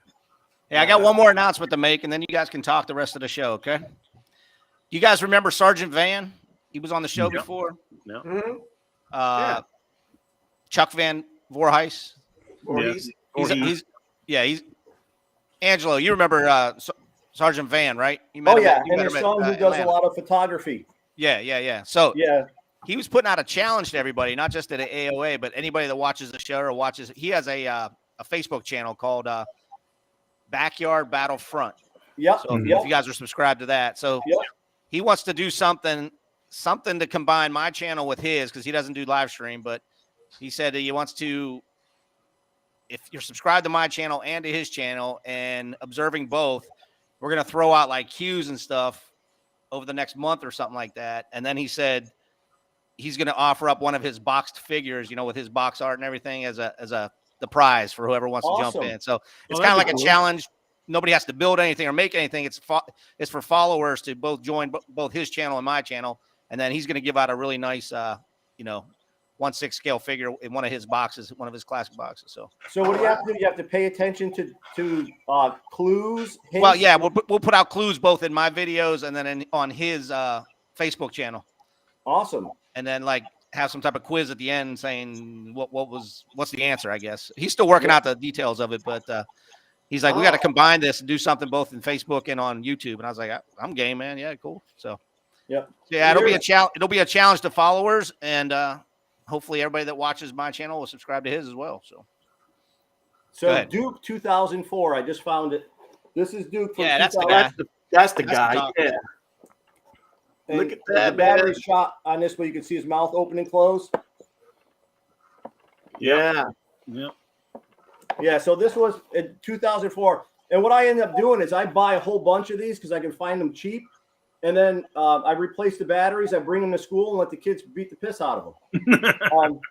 A: Hey, I got one more announcement to make, and then you guys can talk the rest of the show, okay? You guys remember Sergeant Van? He was on the show before.
B: No.
D: Mm-hmm.
A: Chuck Van Voorhees.
D: Voorhees.
A: He's Angelo. You remember Sergeant Van, right? You met
C: Oh
A: him
C: yeah,
A: at- you
C: and
A: met
C: his
A: him at,
C: son who does
A: Atlanta.
C: a lot of photography.
A: Yeah. So
C: Yeah.
A: he was putting out a challenge to everybody, not just at an AOA, but anybody that watches the show or watches. He has a Facebook channel called Backyard Battlefront.
C: Yep.
A: So if you guys are subscribed to that, so he wants to do something to combine my channel with his because he doesn't do live stream, but he said that he wants to. If you're subscribed to my channel and to his channel and observing both, we're gonna throw out like cues and stuff over the next month or something like that. And then he said he's gonna offer up one of his boxed figures, with his box art and everything as the prize for whoever wants to jump in. So it's kind of like a challenge. Nobody has to build anything or make anything. It's for followers to both join both his channel and my channel, and then he's gonna give out a really nice 1/6 scale figure in one of his boxes, one of his classic boxes. So
C: what do you have to do? You have to pay attention to clues. Hints.
A: well, yeah, we'll put out clues both in my videos and then on his Facebook channel.
C: Awesome.
A: And then like have some type of quiz at the end saying what's the answer. I guess he's still working out the details of it, but he's like, we got to combine this and do something both in Facebook and on YouTube. And I was like, I'm game, man. Yeah, cool. So yeah, it'll be a challenge. It'll be a challenge to followers and. Hopefully everybody that watches my channel will subscribe to his as well. So
C: Duke 2004, I just found it. This is Duke. From
A: that's the guy.
D: That's the guy. Yeah.
C: And
D: look at that.
C: The battery shot on this one. You can see his mouth open and close.
D: Yeah.
C: Yeah. So this was in 2004. And what I end up doing is I buy a whole bunch of these because I can find them cheap. And then I replace the batteries. I bring them to school and let the kids beat the piss out of them.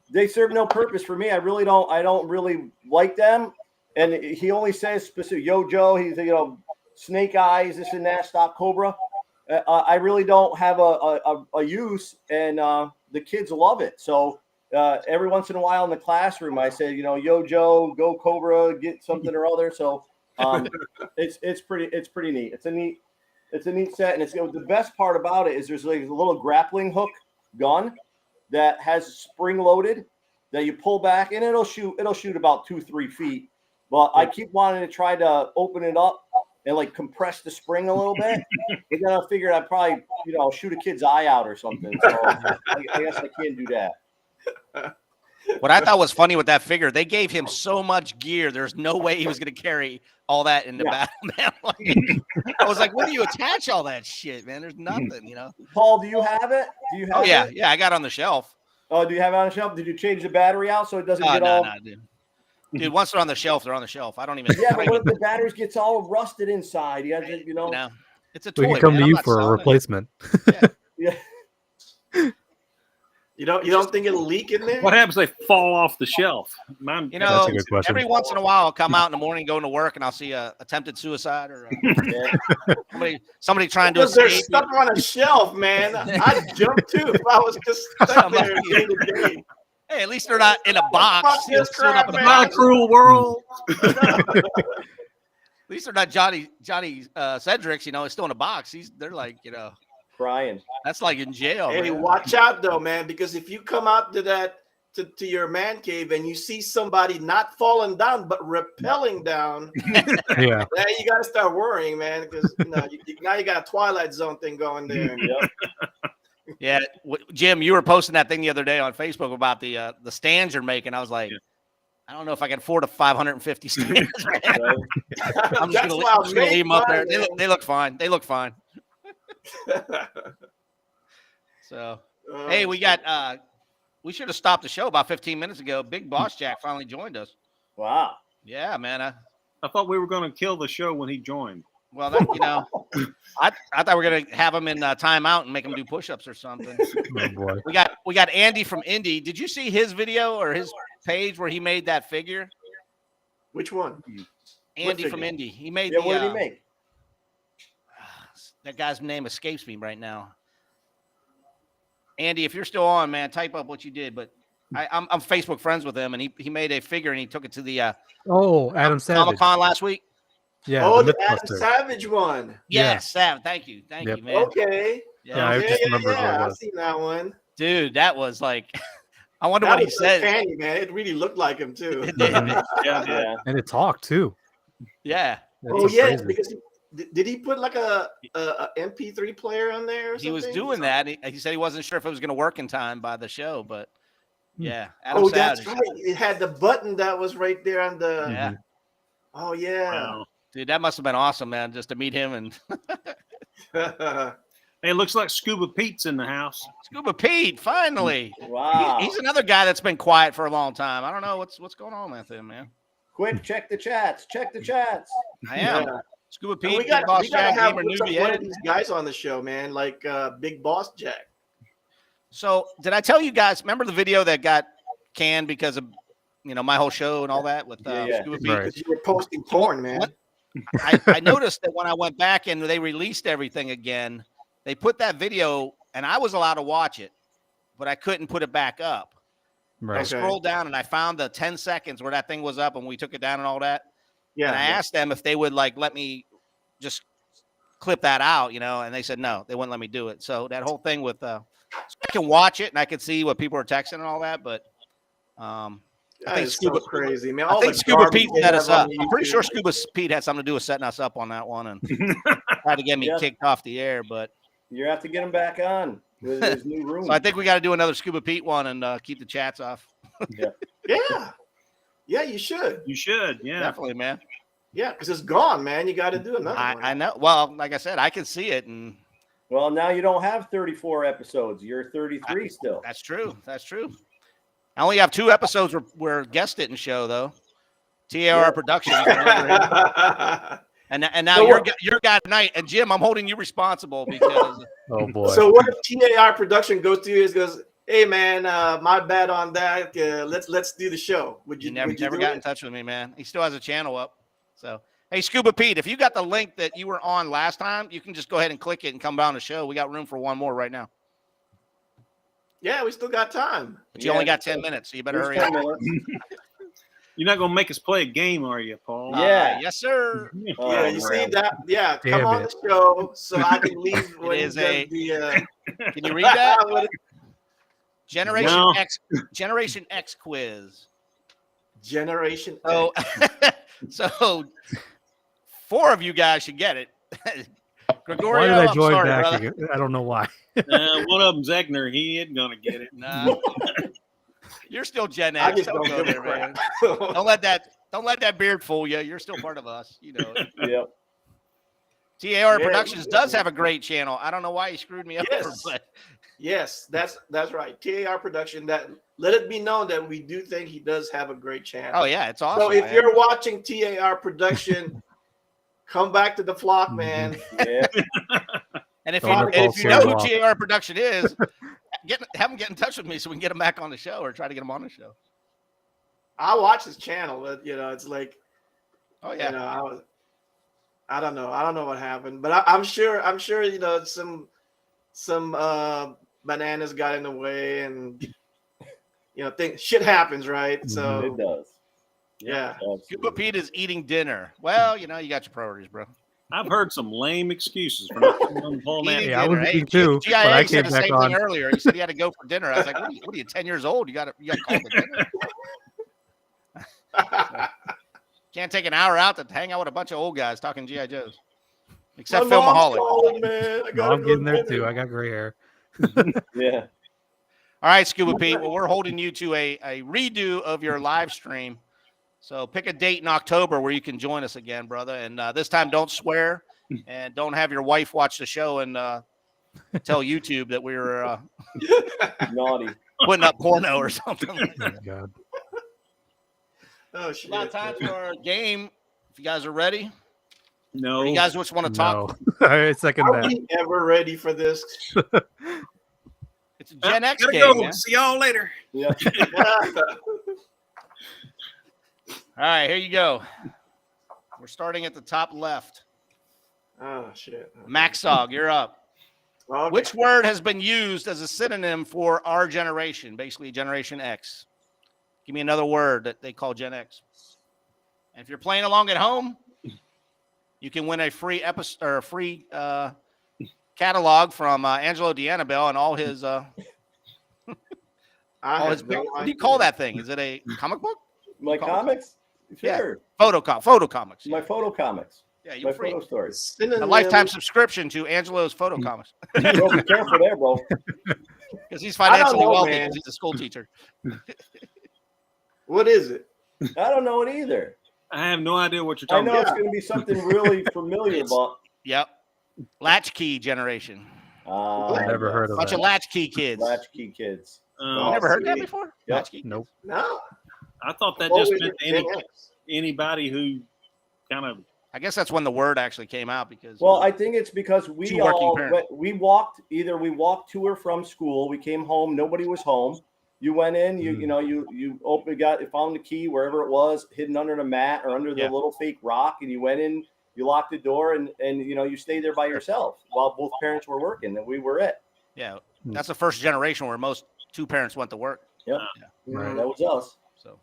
C: They serve no purpose for me. I don't really like them. And he only says specific, Yo Joe, he's snake eyes, this and that, stop Cobra. I really don't have a use, and the kids love it. So every once in a while in the classroom, I say, Yo Joe, go Cobra, get something or other. So it's pretty neat. It's a neat set, and the best part about it is there's like a little grappling hook gun that has spring loaded that you pull back, and it'll shoot about 2-3 feet. But I keep wanting to try to open it up and like compress the spring a little bit. But then I figured I'd probably shoot a kid's eye out or something. So I guess I can't do that.
A: What I thought was funny with that figure, they gave him so much gear. There's no way he was going to carry all that in the battle, man. I was like, where do you attach all that shit, man? There's nothing,
C: Paul, do you have it?
A: Oh, yeah. Yeah, I got it on the shelf.
C: Oh, do you have it on the shelf? Did you change the battery out so it doesn't get all...
A: No, dude, once they're on the shelf, they're on the shelf. I don't even...
C: Yeah, but what if the batteries gets all rusted inside? You got to,
A: No, it's a toy,
E: We can come
A: man.
E: to
A: I'm
E: you
A: not
E: for a
A: selling it.
E: replacement.
C: Yeah.
D: You don't think it'll leak in there?
B: What happens if they fall off the shelf? Mine,
A: You know,
E: a good question.
A: every once in a while, I'll come out in the morning, going to work, and I'll see a attempted suicide or somebody trying to
D: Because they're
A: escape.
D: stuck on a shelf, man. I'd jump too if I was just stuck there day to day.
A: Hey, at least they're not in a box.
D: Fuck this
A: sealed up
D: crap,
A: in a
D: man.
B: not a
A: box.
B: cruel world.
A: At least they're not Johnny Cedric's. You know, it's still in a box. They're like, you know,
C: Crying.
A: that's like in jail.
D: Hey,
A: man.
D: watch out though, man, because if you come out to your man cave and you see somebody not falling down but rappelling down,
E: Yeah.
D: then you got to start worrying, man, because now you got a Twilight Zone thing going there.
C: Yep.
A: Yeah, Jim, you were posting that thing the other day on Facebook about the stands you're making. I was like, I don't know if I can afford a 550 stands. Man.
C: Right.
A: I'm just
D: That's
A: gonna
D: why I
A: leave
D: made
A: them up there.
D: mine,
A: They look fine. They look fine.
D: man.
A: So hey, we got we should have stopped the show about 15 minutes ago. Big Boss Jack finally joined us.
C: Wow.
A: Yeah, man.
B: I thought we were going to kill the show when he joined.
A: Well, that, you know, I thought we were gonna have him in timeout and make him do push-ups or something.
E: Oh boy.
A: We got Andy from Indy. Did you see his video or his page where he made that figure?
D: Which one?
A: Andy from
D: figure?
A: Indy. He made
C: Yeah, what did he make?
A: that guy's name escapes me right now. Andy, if you're still on, man, type up what you did. But I'm Facebook friends with him, and he made a figure and he took it to the
E: Adam Savage.
A: Comic-Con last week.
E: Yeah.
D: Oh,
E: the
D: the Adam
E: Mythbuster.
D: Savage one.
A: Yes, Sav. Thank you,
E: Yep.
A: man.
D: Okay.
E: Yeah, I
D: yeah,
E: just remembered what it
D: I've
E: was.
D: seen that one.
A: Dude, that was like, I wonder
D: That
A: what he
D: was so
A: said.
D: canny, man. It really looked like him too.
A: It did.
C: Yeah.
E: And it talked too.
A: Yeah,
E: That's
D: Oh
E: so
D: yeah,
E: crazy.
D: because did he put like a MP3 player on there? Or
A: he was
D: something?
A: doing that. He said he wasn't sure if it was going to work in time by the show, but yeah. Adam
D: Oh,
A: Savage.
D: that's right. It had the button that was right there on the.
A: Yeah,
D: Oh yeah.
B: Wow.
A: dude, that must have been awesome, man, just to meet him. And
B: Hey, it looks like Scuba Pete's in the house.
A: Scuba Pete, finally.
C: Wow.
A: He's another guy that's been quiet for a long time. I don't know what's going on with him, man.
C: Quick, check the chats. Check the chats.
A: I am.
D: Yeah.
A: Scuba
D: And
A: Pete,
D: we
A: Big
D: got
A: Boss
D: we gotta
A: Jack,
D: have
A: Gamer
D: one
A: Newbie
D: of
A: Ed.
D: these guys on the show, man, like Big Boss Jack.
A: So did I tell you guys, remember the video that got canned because of, my whole show and all that with
C: Yeah.
A: Scuba Pete?
E: Right.
D: Because you were posting porn, man.
A: What? I noticed that when I went back and they released everything again, they put that video and I was allowed to watch it, but I couldn't put it back up. I
E: Right.
D: Okay.
A: scrolled down and I found the 10 seconds where that thing was up and we took it down and all that.
D: Yeah.
A: And I asked them if they would let me just clip that out, and they said no, they wouldn't let me do it. So that whole thing with so I can watch it and I can see what people are texting and all that, but I
D: That
A: think
D: is
A: Scuba
D: so crazy, man.
A: I
D: All
A: think
D: the
A: Scuba
D: garbage
A: Pete
D: they
A: set
D: have
A: us
D: on
A: up. I'm pretty
D: YouTube.
A: sure Scuba Pete had something to do with setting us up on that one and tried to get me
C: Yep.
A: kicked off the air. But
C: You have to get him back on with his new room.
A: so I think we got to do another Scuba Pete one and keep the chats off.
D: Yeah. Yeah, you should.
B: You should, yeah.
A: Definitely, man.
D: Yeah, because it's gone, man. You got to do another one.
A: I know. Well, like I said, I can see it, and
C: Well, now you don't have 34 episodes. You're 33 still.
A: that's true. That's true. I only have 2 episodes where guests didn't show though. TAR Productions. And now
D: So
A: your guy tonight, and Jim, I'm holding you responsible because
E: Oh boy.
D: So what if TAR production goes to you and goes, "Hey man, my bad on that. Let's do the show." Would
A: you
D: you
A: never
D: would you do
A: got
D: it?
A: in touch with me, man. He still has a channel up. So hey, Scuba Pete, if you got the link that you were on last time, you can just go ahead and click it and come down the show. We got room for one more right now.
D: Yeah, we still got time.
A: But you only got 10 minutes, so you better hurry
C: Here's
A: up.
C: 10 minutes.
B: You're not going to make us play a game, are you, Paul?
C: Yeah.
A: Yes, sir.
C: Oh,
D: Yeah, you see
C: man.
D: that? Yeah,
E: Damn
D: come on
E: it.
D: the show so I can leave when
A: is
D: he does
A: a-
D: the.
A: Can you read that?
D: What-
A: Generation
B: No.
A: X quiz.
D: Generation.
A: So,
D: X.
A: so 4 of you guys should get it. Gregorio,
E: Why did I
A: I'm
E: join
A: sorry,
E: back
A: brother.
E: again? I don't know why.
B: One of them's Egner. He ain't going to get it.
A: Nah. You're still Gen
D: I
A: X.
D: just
A: Don't
D: don't
A: go
D: give a
A: there, man.
D: crap.
A: Don't let that beard fool you. You're still part of us. You know it.
C: Yep.
A: TAR
D: Yeah,
A: Productions does have a great channel. I don't know why you screwed me over,
D: Yes.
A: but
D: Yes, that's right. TAR production. That let it be known that we do think he does have a great channel.
A: oh yeah, it's awesome.
D: So if
A: man.
D: you're watching TAR production, come back to the flock, man.
C: Yeah.
A: and if
E: Don't
A: you
E: let
A: and
E: Paul
A: if you know
E: scare
A: who
E: you off.
A: TAR Production is, have him get in touch with me so we can get him back on the show or try to get him on the show.
D: I watch his channel, but it's like,
A: Oh yeah.
D: I don't know what happened, but I'm sure some bananas got in the way, and shit happens, right? So
C: It does.
D: yeah.
A: Scuba Pete is eating dinner. Well, you got your priorities, bro.
B: I've heard some lame excuses from the whole man.
A: Eating
E: Yeah, I
A: dinner.
E: was
A: Hey,
E: eating too,
A: GIA
E: but I
A: said
E: came
A: the
E: back
A: same
E: on.
A: thing earlier. He said he had to go for dinner. I was like, what are you 10 years old? You got called to dinner. Can't take an hour out to hang out with a bunch of old guys talking G.I. Joes. Except Phil Mahalik.
D: Calling, man.
E: No, I'm getting there too. I got gray hair.
C: Yeah.
A: All right, Scuba Pete. Well, we're holding you to a redo of your live stream. So pick a date in October where you can join us again, brother. And this time, don't swear and don't have your wife watch the show and tell YouTube that we were
C: Naughty.
A: putting up porno or something.
E: Oh, God.
D: Oh shit.
A: About time for our game. If you guys are ready,
B: No,
A: or you guys just want to talk.
E: No. All right, second
D: Are
E: that.
D: we ever ready for this?
A: It's a Gen X
B: gotta
A: game,
B: go.
A: man.
B: See y'all later.
C: Yeah.
A: All right, here you go. We're starting at the top left.
D: Oh shit.
A: Maxog, you're up.
D: Okay.
A: Which word has been used as a synonym for our generation, basically Generation X? Give me another word that they call Gen X. And if you're playing along at home, you can win a free episode or a free catalog from Angelo D'Annabelle and all his.
D: I
A: All his
D: have no
A: what do you call that thing? Is it a comic book?
C: My comics?
A: Yeah.
C: Sure.
A: Photo comics.
C: My photo comics.
A: Yeah,
C: My
A: you're free.
C: photo stories.
A: A lifetime subscription to Angelo's photo comics
C: Bro, be careful there, bro.
A: because he's financially
D: know,
A: wealthy
D: man.
A: because he's a school teacher.
D: What is it?
C: I don't know it either.
B: I have no idea what you're
C: I
B: talking
C: know
B: about.
C: it's going to be something really familiar, but
A: Yep. Latchkey generation.
E: I never heard of
A: Bunch
E: that.
A: of latchkey kids.
C: latchkey kids.
A: You never heard that before?
C: Yep.
A: Latchkey?
E: Nope.
D: No.
B: I thought that
D: What
B: just
D: was
B: meant
D: it?
B: anybody who kind of.
A: I guess that's when the word actually came out because
C: Well, I think it's because
A: Two
C: we
A: working
C: all
A: parents.
C: we walked we walked to or from school. We came home. Nobody was home. You went in. You found the key wherever it was, hidden under the mat or under the
A: Yeah.
C: little fake rock, and you went in. You locked the door and you stayed there by yourself while both parents were working, and we were it.
A: yeah, that's the first generation where most two parents went to work.
C: Yep,
E: Right.
C: that was us.
A: So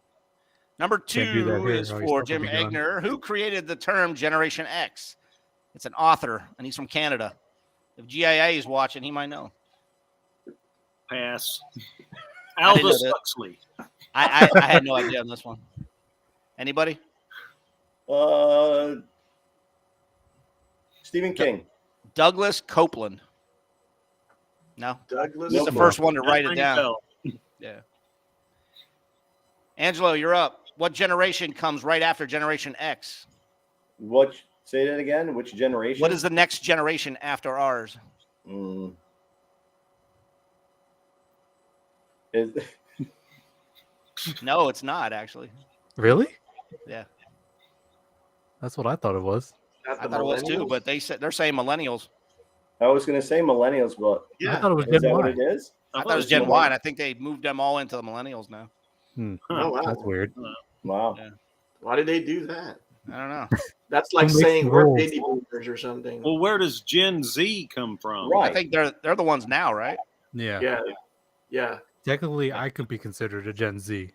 A: number
E: Can't do that
A: 2
E: here.
A: is
E: Or
A: for
E: you're
A: Jim
E: supposed to be
A: Egner, who created the term Generation X. It's an author, and he's from Canada. If GIA is watching, he might know.
B: Pass.
A: I didn't know
B: Aldous
A: that.
B: Huxley.
A: I had no idea on this one. Anybody?
C: Stephen King.
A: Douglas Copeland. No,
D: Douglas.
A: he's the
C: No.
A: first one to write it
B: Ring a
A: down.
B: bell.
A: Yeah. Angelo, you're up. What generation comes right after Generation X?
C: What? Say that again. Which generation?
A: What is the next generation after ours?
C: Is
A: No, it's not actually.
E: Really?
A: Yeah,
E: That's what I thought it was.
D: Not
A: I
D: the
A: thought it was too,
D: millennials?
A: but they're saying millennials.
C: I was going to say millennials, but
E: I
D: Yeah.
E: thought it was
C: is
E: Gen
C: that what
E: Y.
C: it is?
A: I thought it was Gen Y, and I think they moved them all into the millennials now.
D: Oh, wow.
E: That's weird.
C: Wow.
A: Yeah.
D: Why did they do that?
A: I don't know.
D: That's like
E: Who makes
D: saying
E: the
D: we're
E: rules?
D: baby boomers or something.
B: Well, where does Gen Z come from?
C: Right.
A: I think they're the ones now, right?
E: Yeah.
D: Yeah. Yeah.
E: Technically, I could be considered a Gen Z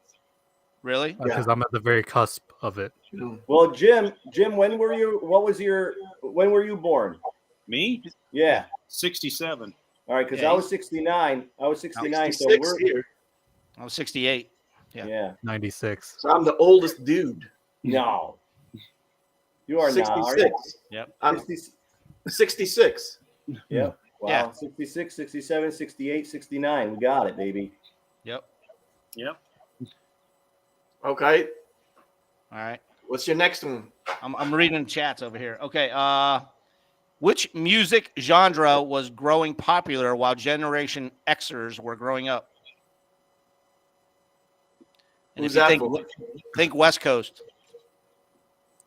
A: Really?
E: because I'm at the very cusp of it.
C: Well, Jim, when were you? When were you born?
B: Me?
C: Yeah.
B: 67.
C: All right, because
A: Yeah,
C: I was 69. I was 69. So
D: 66
C: we're
D: here.
A: I was 68.
C: yeah.
E: 96.
D: So I'm the oldest dude.
C: No. You are not. Are you?
D: 66.
A: Yep.
D: I'm
C: 60,
D: 66.
C: yeah. Wow.
A: Yeah.
C: 66, 67, 68, 69. We got it, baby.
A: Yep.
B: Yep.
D: Okay.
A: All right.
D: What's your next one?
A: I'm reading chats over here. Okay. Which music genre was growing popular while Generation Xers were growing up? And
D: Who's
A: if
D: that
A: you
D: for?
A: think West Coast,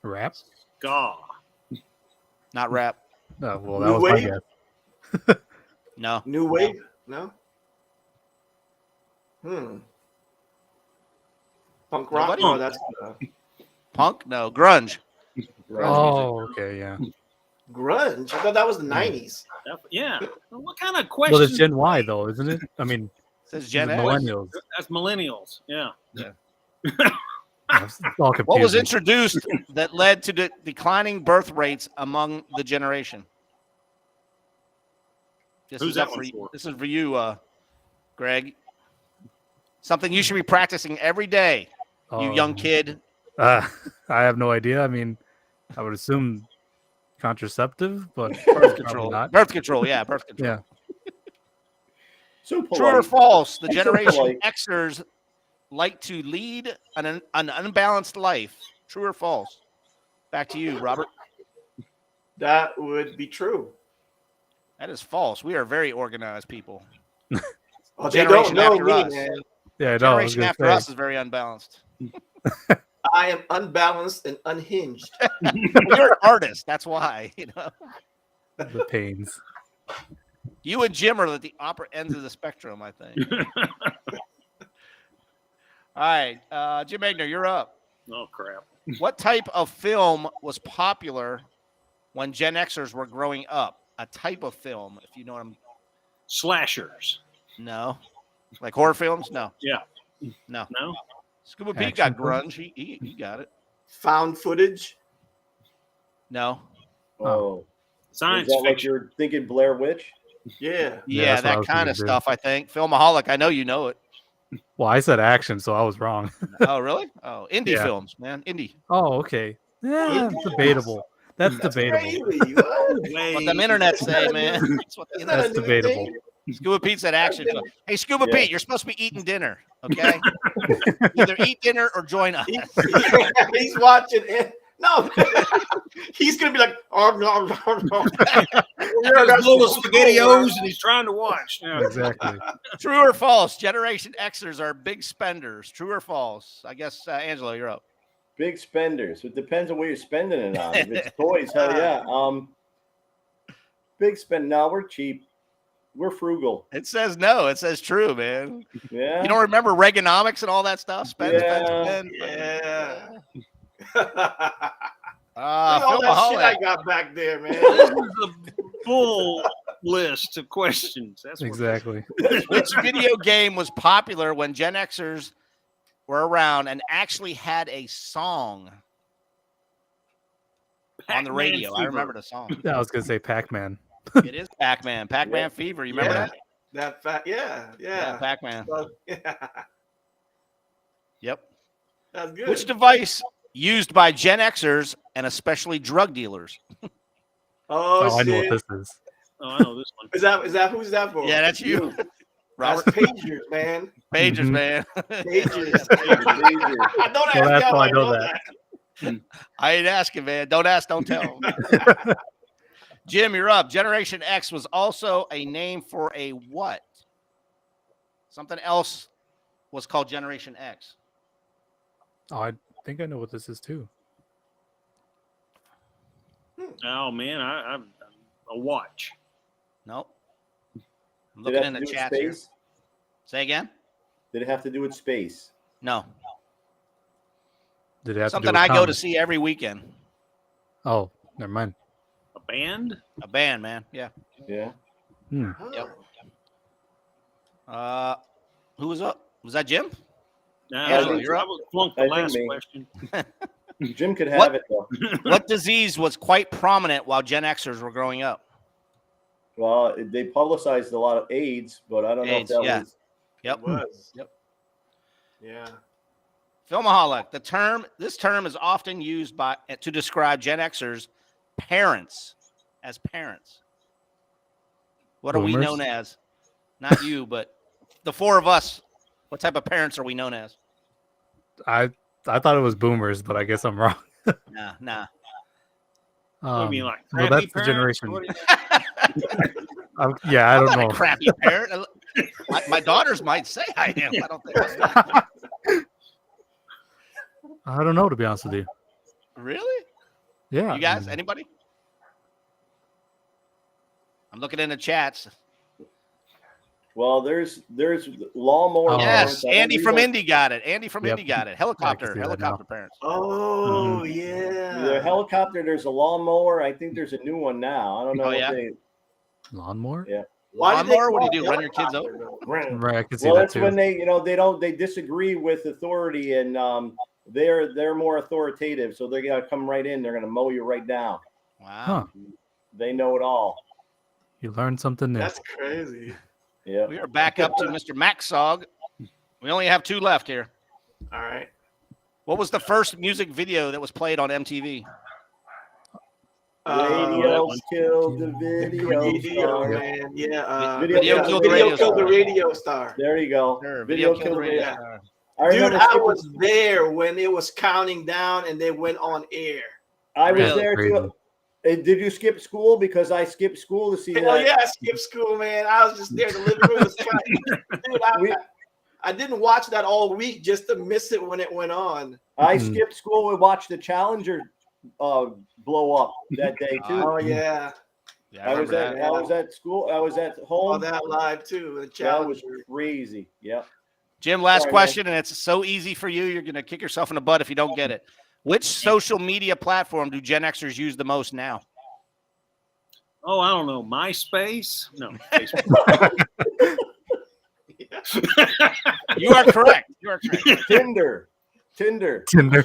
E: Rap?
B: Gaw.
A: not rap.
E: Oh, well,
D: New
E: that was my
D: wave?
E: guess.
A: No.
D: New wave? No. Punk rock?
A: Nobody?
D: No, that's
A: Punk? No. Grunge.
E: Oh, okay, yeah.
D: grunge. I thought that was the 90s.
B: Yeah. Well, what kind of
E: Well,
B: question?
E: it's Gen Y though, isn't it? I mean,
A: Says
E: the
A: Gen X.
E: millennials.
B: That's millennials. Yeah.
E: It's all confusing.
A: What was introduced that led to the declining birth rates among the generation?
B: Who's that one for?
A: This is for you, Greg. Something you should be practicing every day, you young kid.
E: I have no idea. I mean, I would assume contraceptive, but
A: Birth
E: probably
A: control.
E: not.
A: Birth control. Yeah, birth control.
E: Yeah.
C: So
A: True or
C: polite.
A: false? The
C: So
A: Generation
C: polite.
A: Xers like to lead an unbalanced life. True or false? Back to you, Robert.
D: That would be true.
A: That is false. We are very organized people.
D: Oh, they
A: Generation
D: don't know
A: after
D: me,
A: us.
D: man.
E: Yeah, no, I was
A: Generation
E: gonna
A: after
E: say.
A: us is very unbalanced.
D: I am unbalanced and unhinged.
A: You're an artist. That's why. You know,
E: The pains.
A: you and Jim are at the opposite ends of the spectrum, I think. All right, Jim Egner, you're up.
B: Oh crap.
A: What type of film was popular when Gen Xers were growing up? A type of film, if you know what I'm.
B: Slashers.
A: No, like horror films. No.
B: Yeah.
A: No.
B: No.
A: Scuba Pete
E: Action
A: got grunge. He got it.
D: Found footage.
A: No.
C: Oh,
B: Science
C: is that like
B: fiction.
C: you're thinking Blair Witch?
D: Yeah.
A: Yeah,
E: that's what I
A: that
E: was
A: kind of
E: thinking, too.
A: stuff. I think. Filmaholic. I know you know it.
E: Well, I said action, so I was wrong.
A: Oh, really? Oh, indie
E: Yeah.
A: films, man. Indie.
E: Oh, okay. Yeah,
D: Indies?
E: debatable. That's debatable.
D: Crazy. What?
A: What them internet say, man. That's what the
D: Is that
A: internet
D: a
E: That's
D: new
E: debatable.
D: thing?
A: Scuba Pete said action. film. Hey, Scuba
C: Yeah.
A: Pete, you're supposed to be eating dinner, okay? Either eat dinner or join us.
D: He's watching it. No, he's gonna be like, oh no, no, no.
B: There's a bowl of SpaghettiOs and he's trying to watch. Yeah.
E: Exactly.
A: True or false? Generation Xers are big spenders. True or false? I guess, Angelo, you're up.
C: Big spenders. It depends on what you're spending it on. If it's toys, hell yeah. Big spend. No, we're cheap. We're frugal.
A: It says no. It says true, man.
C: Yeah.
A: You don't remember Reaganomics and all that stuff? Spend,
C: Yeah.
A: spend, spend.
D: Yeah.
A: Ah,
D: Look at all that shit I
A: Filmaholic.
D: got back there, man.
B: This is a full list of questions. That's what
E: Exactly.
A: Which video game was popular when Gen Xers were around and actually had a song on the
B: Pac-Man
A: radio? I
B: Fever.
A: remember the song.
E: Yeah, I was gonna say Pac-Man.
A: It is Pac-Man. Pac-Man
C: Yeah.
A: Fever. You remember
E: Yeah.
A: that?
D: That fat, yeah.
A: Pac-Man.
D: So, yeah.
A: Yep.
D: That's good.
A: Which device used by Gen Xers and especially drug dealers?
D: Oh,
E: I know
D: shit.
E: what this is.
B: Oh, I know this one.
D: Is that who's that for?
A: Yeah, that's you.
D: That's
A: Robert
D: pagers, man.
A: Pagers,
E: Mhm.
A: man.
D: Pagers.
C: Pager.
D: Don't
E: Well,
D: ask
E: that's
D: me how
E: why
D: I
E: I know
D: know
E: that.
D: that.
A: I ain't asking, man. Don't ask, don't tell. Jim, you're up. Generation X was also a name for a what? Something else was called Generation X.
E: Oh, I think I know what this is too.
B: Oh man, I'm a watch.
A: Nope. I'm
C: Did
A: looking
C: it
A: in
C: have
A: the
C: to do with
A: chat here.
C: space?
A: Say again?
C: Did it have to do with space?
A: No.
E: Did it have
A: Something
E: to do
A: I
E: with
A: go to
E: comics?
A: see every weekend.
E: Oh, never mind.
B: A band?
A: A band, man. Yeah.
C: Yeah.
E: Hmm.
A: Yep. Who was up? Was that Jim?
B: No,
A: Angelo,
B: I
A: you're up.
B: would flunk the
C: I think
B: last
C: me.
B: question.
C: Jim could have
A: What?
C: it though.
A: What disease was quite prominent while Gen Xers were growing up?
C: Well, they publicized a lot of AIDS, but I don't know if
A: AIDS,
C: that
A: yeah.
C: was.
A: Yep.
D: It was.
A: Yep.
D: Yeah.
A: Filmaholic. This term is often used to describe Gen Xers' parents as parents. What are we
E: Boomers?
A: known as? Not you, but the four of us. What type of parents are we known as?
E: I thought it was boomers, but I guess I'm wrong.
A: Nah.
B: What do you mean, like
E: well,
B: crappy
E: that's the
B: parents?
E: generation.
B: What do you-
E: Yeah, I
A: I'm
E: don't
A: not
E: know.
A: a crappy parent. My daughters might say I am. I don't think that's not.
E: I don't know, to be honest with you.
A: Really?
E: Yeah.
A: You guys? Anybody? I'm looking in the chats.
C: Well, there's lawnmower.
E: Oh.
A: Yes,
C: parents. I
A: Andy
C: think
A: from
C: these are-
A: Indy got it. Andy from
E: Yep.
A: Indy got it.
E: see
A: Helicopter
E: that now.
A: parents.
D: Oh
C: The
D: yeah.
C: helicopter. There's a lawnmower. I think there's a new one now. I don't know
A: Oh,
C: what
A: yeah?
C: they.
E: Lawnmower?
C: Yeah.
D: Why did they
A: Lawnmower? What do
D: call
A: you
D: it
A: do? Run your kids
D: helicopter,
A: over?
D: though?
E: Right, I can see
C: Well,
E: that
C: that's
E: too.
C: when they disagree with authority, and they're more authoritative, so they're gonna come right in. They're gonna mow you right down.
A: Wow.
E: Huh.
C: They know it all.
E: You learned something new.
D: That's crazy.
C: Yeah.
A: We are back up to Mr. Maxog. We only have 2 left here.
D: All right.
A: What was the first music video that was played on MTV?
C: Radio killed the video
D: Video,
C: star.
D: man. Yeah.
C: Video
A: killed the radio
D: killed the
A: star.
D: radio star.
C: There you go.
A: Sure,
C: Video killed the radio.
D: Yeah.
A: star.
C: I
D: Dude,
C: remember.
D: I
C: skipping-
D: was there when it was counting down and they went on air.
C: I was
A: Really
C: there
E: crazy.
C: too. Did you skip school? Because I skipped school to see
D: Hell
C: that.
D: yeah, I skipped school, man. I was just there. The living room was counting. Dude, I didn't watch that all week just to miss it when it went on.
C: I
E: Mhm.
C: skipped school and watched the Challenger blow up that day too.
D: Oh yeah,
A: Yeah,
C: I was
A: remember that.
C: I was at school. I was at
D: all
C: home.
D: that live too. The
C: That was
D: Challenger.
C: crazy. Yep.
A: Jim, last
C: Sorry,
A: question, and it's so easy for you. You're going to kick yourself in the butt if you don't get it. Which social media platform do Gen Xers use the most now?
B: Oh, I don't know. MySpace? No, Facebook.
A: You are correct. You are correct.
C: Tinder.
E: Tinder.
D: Tinder.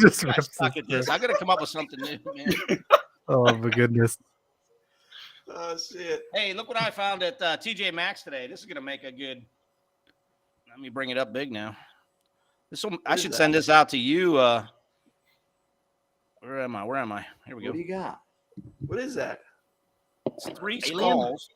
E: Just
A: Suck at this. I got to come up with something new, man.
E: Oh my goodness.
D: Oh shit.
A: Hey, look what I found at TJ Maxx today. This is going to make a good. Let me bring it up big now. I
D: is
A: should
D: that?
A: send this out to you. Where am I? Where am I? Here we
C: What
A: go.
C: do you got?
D: What is that?
A: It's 3
B: Alien?
A: skulls.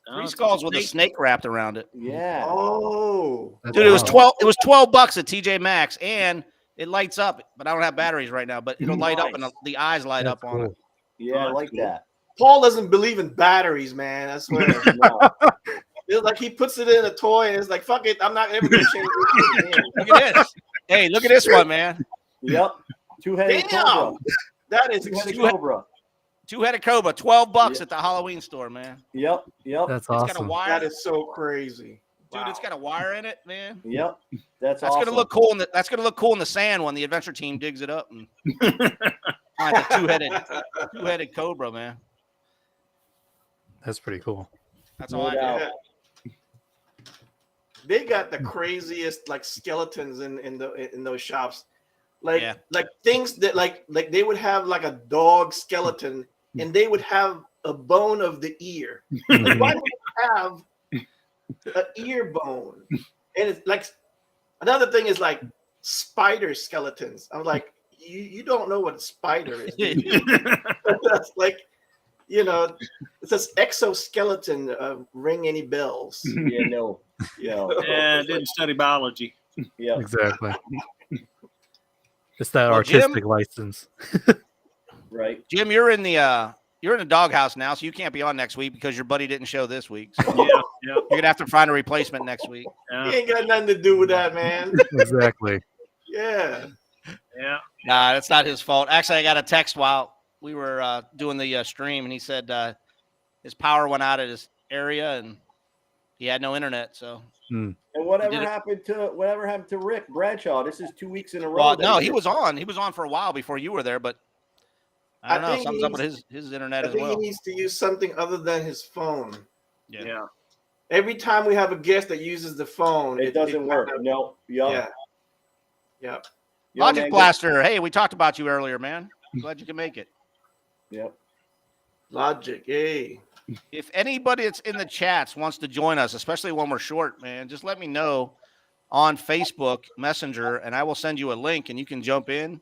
B: Oh,
A: 3
B: it's
A: skulls with a
B: snake.
A: snake wrapped around it.
C: Yeah.
D: Oh.
E: That's
A: Dude, it was
E: wild.
A: 12. It was $12 at TJ Maxx, and it lights up. But I don't have batteries right now. But it'll light up, and the eyes light
E: That's
A: up on it.
E: cool.
C: Yeah, I
B: that's
C: like
B: cool.
C: that.
D: Paul doesn't believe in batteries, man. I swear.
C: No.
D: It's like he puts it in a toy and it's like, fuck it, I'm not ever gonna change it.
A: Look at this. Hey, look at this one, man.
C: Yep. Two-headed
D: Damn.
C: cobra.
D: That is
C: Two-headed
A: Two-head-
C: cobra.
A: 2-headed cobra, $12
C: Yeah.
A: at the Halloween store, man.
C: Yep. Yep.
E: That's
A: It's got a
E: awesome.
A: wire.
D: that is so crazy.
A: Dude, it's got a wire in it, man.
C: Yep. That's
A: That's
C: awesome.
A: gonna look cool. That's gonna look cool in the sand when the adventure team digs it up and finds a two-headed cobra, man.
E: That's pretty cool.
A: That's
C: No
A: all I
C: doubt.
A: got.
D: They got the craziest like skeletons in those shops. Like
A: Yeah.
D: like things that like they would have like a dog skeleton and they would have a bone of the ear. Like, why would you have an ear bone? And it's like another thing is like spider skeletons. I'm like, you don't know what a spider is. do you? That's like, you know, it says exoskeleton. Ring any bells?
C: Yeah, no. Yeah.
B: Yeah, I didn't study biology.
C: Yeah.
E: Exactly. It's that
A: Well, Jim-
E: artistic license.
C: Right.
A: Jim, you're in the doghouse now, so you can't be on next week because your buddy didn't show this week. So
B: Yeah, yeah,
A: you're gonna have to find a replacement next week.
D: He
B: yeah,
D: ain't got nothing to do with that, man.
E: Exactly.
D: Yeah.
B: yeah.
A: Nah, that's not his fault. Actually, I got a text while we were doing the stream, and he said his power went out at his area and he had no internet. So,
C: And whatever
A: did it.
C: happened to Rick Bradshaw? This is 2 weeks in a row.
A: well,
C: that
A: no,
C: he
A: he
C: did-
A: was on. He was on for a while before you were there, but I don't
D: I
A: know.
D: think
A: Something's up with his internet
D: I
A: as
D: think
A: well.
D: he needs to use something other than his phone.
B: Yeah.
D: Every time we have a guest that uses the phone,
C: It doesn't work.
D: kind of-
C: No. Yep.
D: Yeah. Yeah.
C: Yo,
A: Logic
C: man,
A: Blaster. Hey, we talked about you earlier, man. Glad you can make it.
C: Yep.
D: Logic. Hey.
A: If anybody that's in the chats wants to join us, especially when we're short, man, just let me know on Facebook Messenger, and I will send you a link, and you can jump in.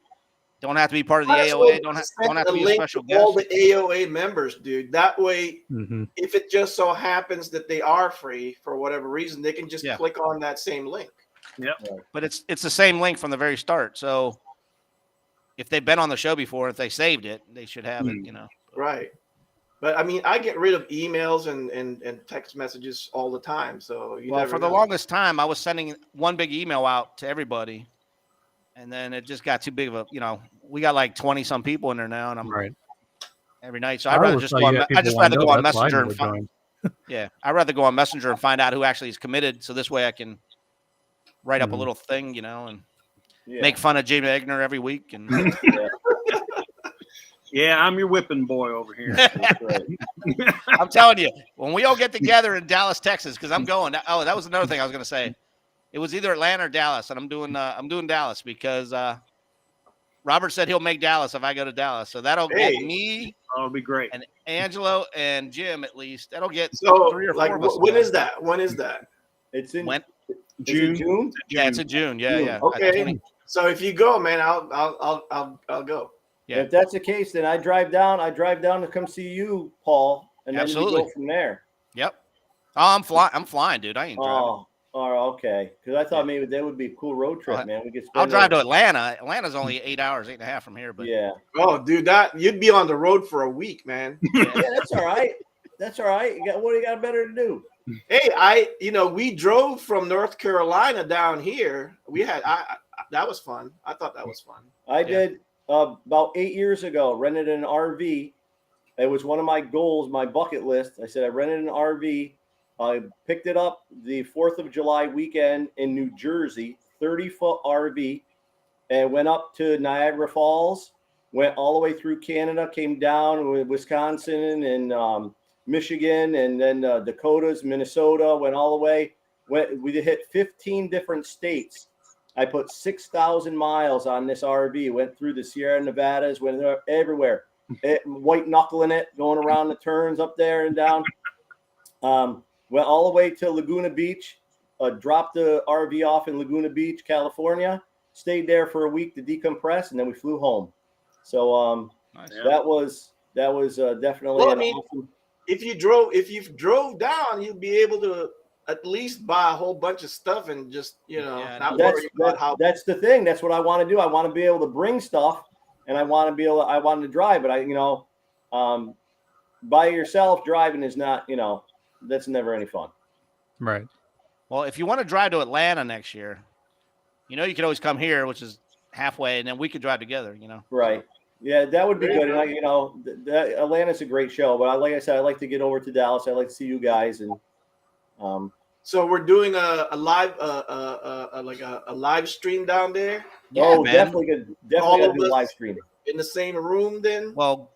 A: Don't have to be part of the
D: Might as
A: AOA.
D: well
A: Don't
D: send
A: have to be a
D: link
A: special
D: to all
A: guest.
D: the AOA members, dude. That way,
E: Hmm.
D: if it just so happens that they are free for whatever reason, they can just
A: Yeah.
D: click on that same link.
A: But it's the same link from the very start. So if they've been on the show before, if they saved it, they should have it. You know.
D: Right. But I mean, I get rid of emails and text messages all the time. So you
A: Well,
D: never
A: for the
D: know.
A: longest time, I was sending one big email out to everybody, and then it just got too big of a. We got like 20 some people in there now, and I'm
E: Right.
A: every night. So I'd rather just go on, I just rather go on Messenger and find. Yeah, I'd rather go on Messenger and find out who actually is committed. So this way I can write up a little thing, and make fun of Jamie Egner every week. And
B: yeah, I'm your whipping boy over here.
A: I'm telling you, when we all get together in Dallas, Texas, because I'm going. Oh, that was another thing I was going to say. It was either Atlanta or Dallas, and I'm doing Dallas because Robert said he'll make Dallas if I go to Dallas. So that'll get me.
B: That'll be great.
A: And Angelo and Jim at least. That'll get 3 or 4 of us.
D: When is that? When is that?
C: It's in
B: June.
C: June.
A: Yeah, it's in June. Yeah.
D: Okay. So if you go, man, I'll go.
A: Yeah.
C: If that's the case, then I drive down to come see you, Paul, and then we go from there.
A: Yep. Oh, I'm flying, dude. I ain't driving.
C: Oh, okay. Because I thought maybe that would be a cool road trip, man. We could.
A: I'll drive to Atlanta. Atlanta's only 8 hours, 8.5 from here. But
C: yeah.
D: Oh, dude, you'd be on the road for a week, man.
C: Yeah, that's all right. That's all right. What do you got better to do?
D: Hey, we drove from North Carolina down here. That was fun. I thought that was fun.
C: I did about 8 years ago. Rented an RV. It was one of my goals, my bucket list. I said I rented an RV. I picked it up the 4th of July weekend in New Jersey, 30-foot RV, and went up to Niagara Falls, went all the way through Canada, came down with Wisconsin and Michigan, and then Dakotas, Minnesota, went all the way. We hit 15 different states. I put 6,000 miles on this RV, went through the Sierra Nevadas, went everywhere, white knuckling it, going around the turns up there and down. Went all the way to Laguna Beach, dropped the RV off in Laguna Beach, California, stayed there for a week to decompress, and then we flew home. So that was definitely awesome.
D: If you drove down, you'd be able to at least buy a whole bunch of stuff and just not worry about how.
C: That's the thing. That's what I want to do. I want to be able to bring stuff, and I want to drive. But by yourself driving is not that's never any fun.
E: Right.
A: Well, if you want to drive to Atlanta next year, you can always come here, which is halfway, and then we could drive together,
C: Right. Yeah, that would be good. And Atlanta's a great show, but like I said, I like to get over to Dallas. I like to see you guys. And
D: so we're doing a live a live stream down there.
C: Yeah, definitely good. Definitely do a live stream
D: in the same room then.
A: Well,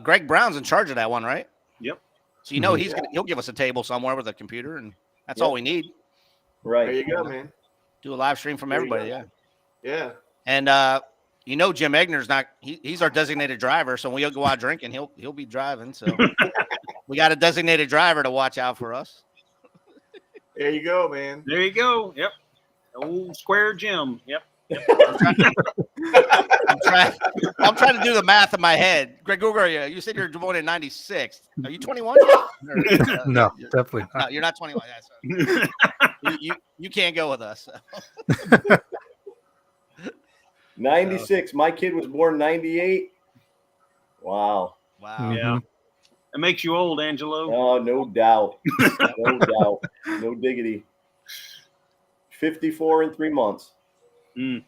A: Greg Brown's in charge of that one, right?
B: Yep.
A: So he'll give us a table somewhere with a computer, and that's all we need.
C: Right.
D: There you go, man.
A: Do a live stream from everybody. Yeah.
D: Yeah.
A: And Jim Egner's not. He's our designated driver, so when we'll go out drinking, he'll be driving. So we got a designated driver to watch out for us.
D: There you go, man.
B: There you go. Yep. Old Square Jim. Yep.
A: I'm trying to do the math in my head. Gregorio, you said you're born in '96. Are you 21 yet?
E: No, definitely not.
A: No, you're not 21. You can't go with us.
C: 96. My kid was born 98. Wow.
B: Yeah. It makes you old, Angelo.
C: Oh, no doubt. No doubt. No diggity. 54 in 3 months.
B: Man.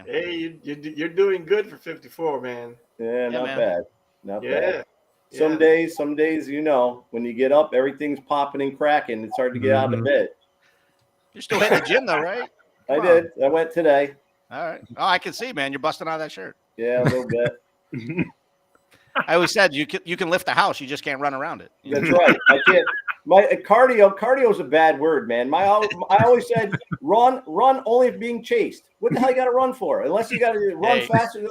D: Hey, you're doing good for 54, man.
C: Yeah, not
A: man.
C: bad. Not bad.
D: Yeah.
C: Some days, when you get up, everything's popping and cracking. It's hard to get out of bed.
A: You're still hitting the gym, though, right?
C: I did. I went today.
A: All right. Oh, I can see, man. You're busting out of that shirt.
C: Yeah, a little bit.
A: I always said you can lift the house. You just can't run around it.
C: That's right. I can't. My cardio is a bad word, man. I always said run only if being chased. What the hell you got to run for? Unless you got to run faster.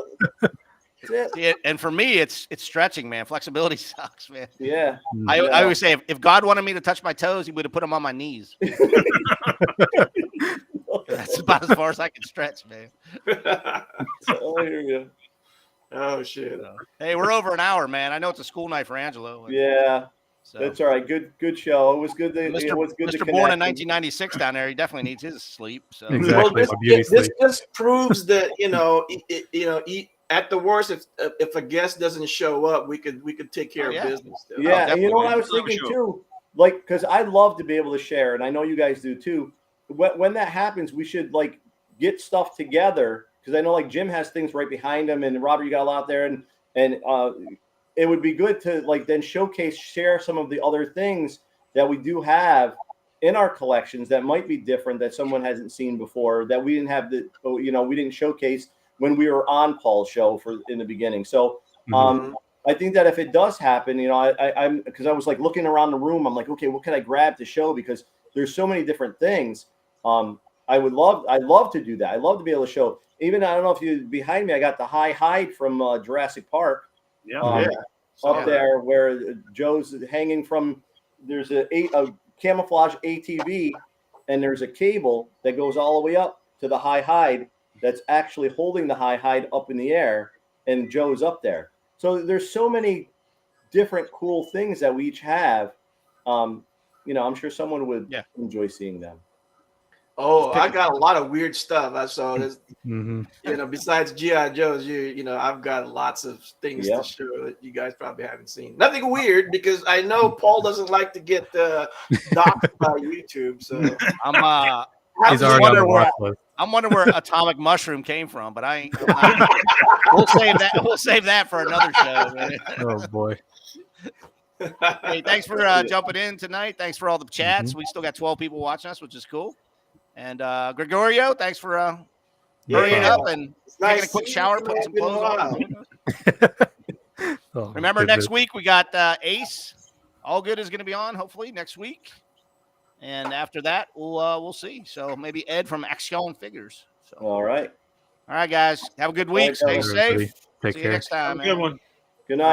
C: That's it.
A: And for me, it's stretching, man. Flexibility sucks, man.
C: Yeah.
A: I always say if God wanted me to touch my toes, he would have put them on my knees. That's about as far as I can stretch, man.
C: Oh, here we go.
D: Oh shit.
A: Hey, we're over an hour, man. I know it's a school night for Angelo.
C: Yeah.
A: So.
C: That's all right. Good show. It was good.
A: Mr.
C: To
A: born in 1996 down there, he definitely needs his sleep. So
E: Exactly.
D: This just proves that at the worst, if a guest doesn't show up, we could take care of business. Still.
C: Yeah, and you know what I was thinking too, because I'd love to be able to share, and I know you guys do too. When that happens, we should get stuff together, because I know Jim has things right behind him, and Robert, you got a lot there, and it would be good to like then share some of the other things that we do have in our collections that might be different, that someone hasn't seen before, that we didn't have we didn't showcase when we were on Paul's show in the beginning. So I think that if it does happen, I'm because I was like looking around the room, I'm like, okay, what can I grab to show? Because there's so many different things. I'd love to do that. I'd love to be able to show. Even I don't know if you behind me, I got the high hide from Jurassic Park. Up there where Joe's hanging from. There's a camouflage ATV, and there's a cable that goes all the way up to the high hide that's actually holding the high hide up in the air, and Joe's up there. So there's so many different cool things that we each have. I'm sure someone would enjoy seeing them.
D: Oh, I got a lot of weird stuff. I saw this. Besides G.I. Joe's, I've got lots of things to show that you guys probably haven't seen. Nothing weird, because I know Paul doesn't like to get doxed by YouTube. So
E: he's already on the watch list.
A: I'm wondering where Atomic Mushroom came from, but we'll save that. We'll save that for another show. Man.
E: Oh boy.
A: Hey, thanks for jumping in tonight. Thanks for all the chats. We still got 12 people watching us, which is cool. And Gregorio, thanks for hurrying up and taking a quick shower, putting some clothes on. Remember, next week we got Ace. All Good is going to be on, hopefully, next week. And after that, we'll see. So maybe Ed from Action Figures. So.
C: All right,
A: guys. Have a good week. Stay safe.
E: Take
A: see
E: care.
A: you next time.
B: Have a good one.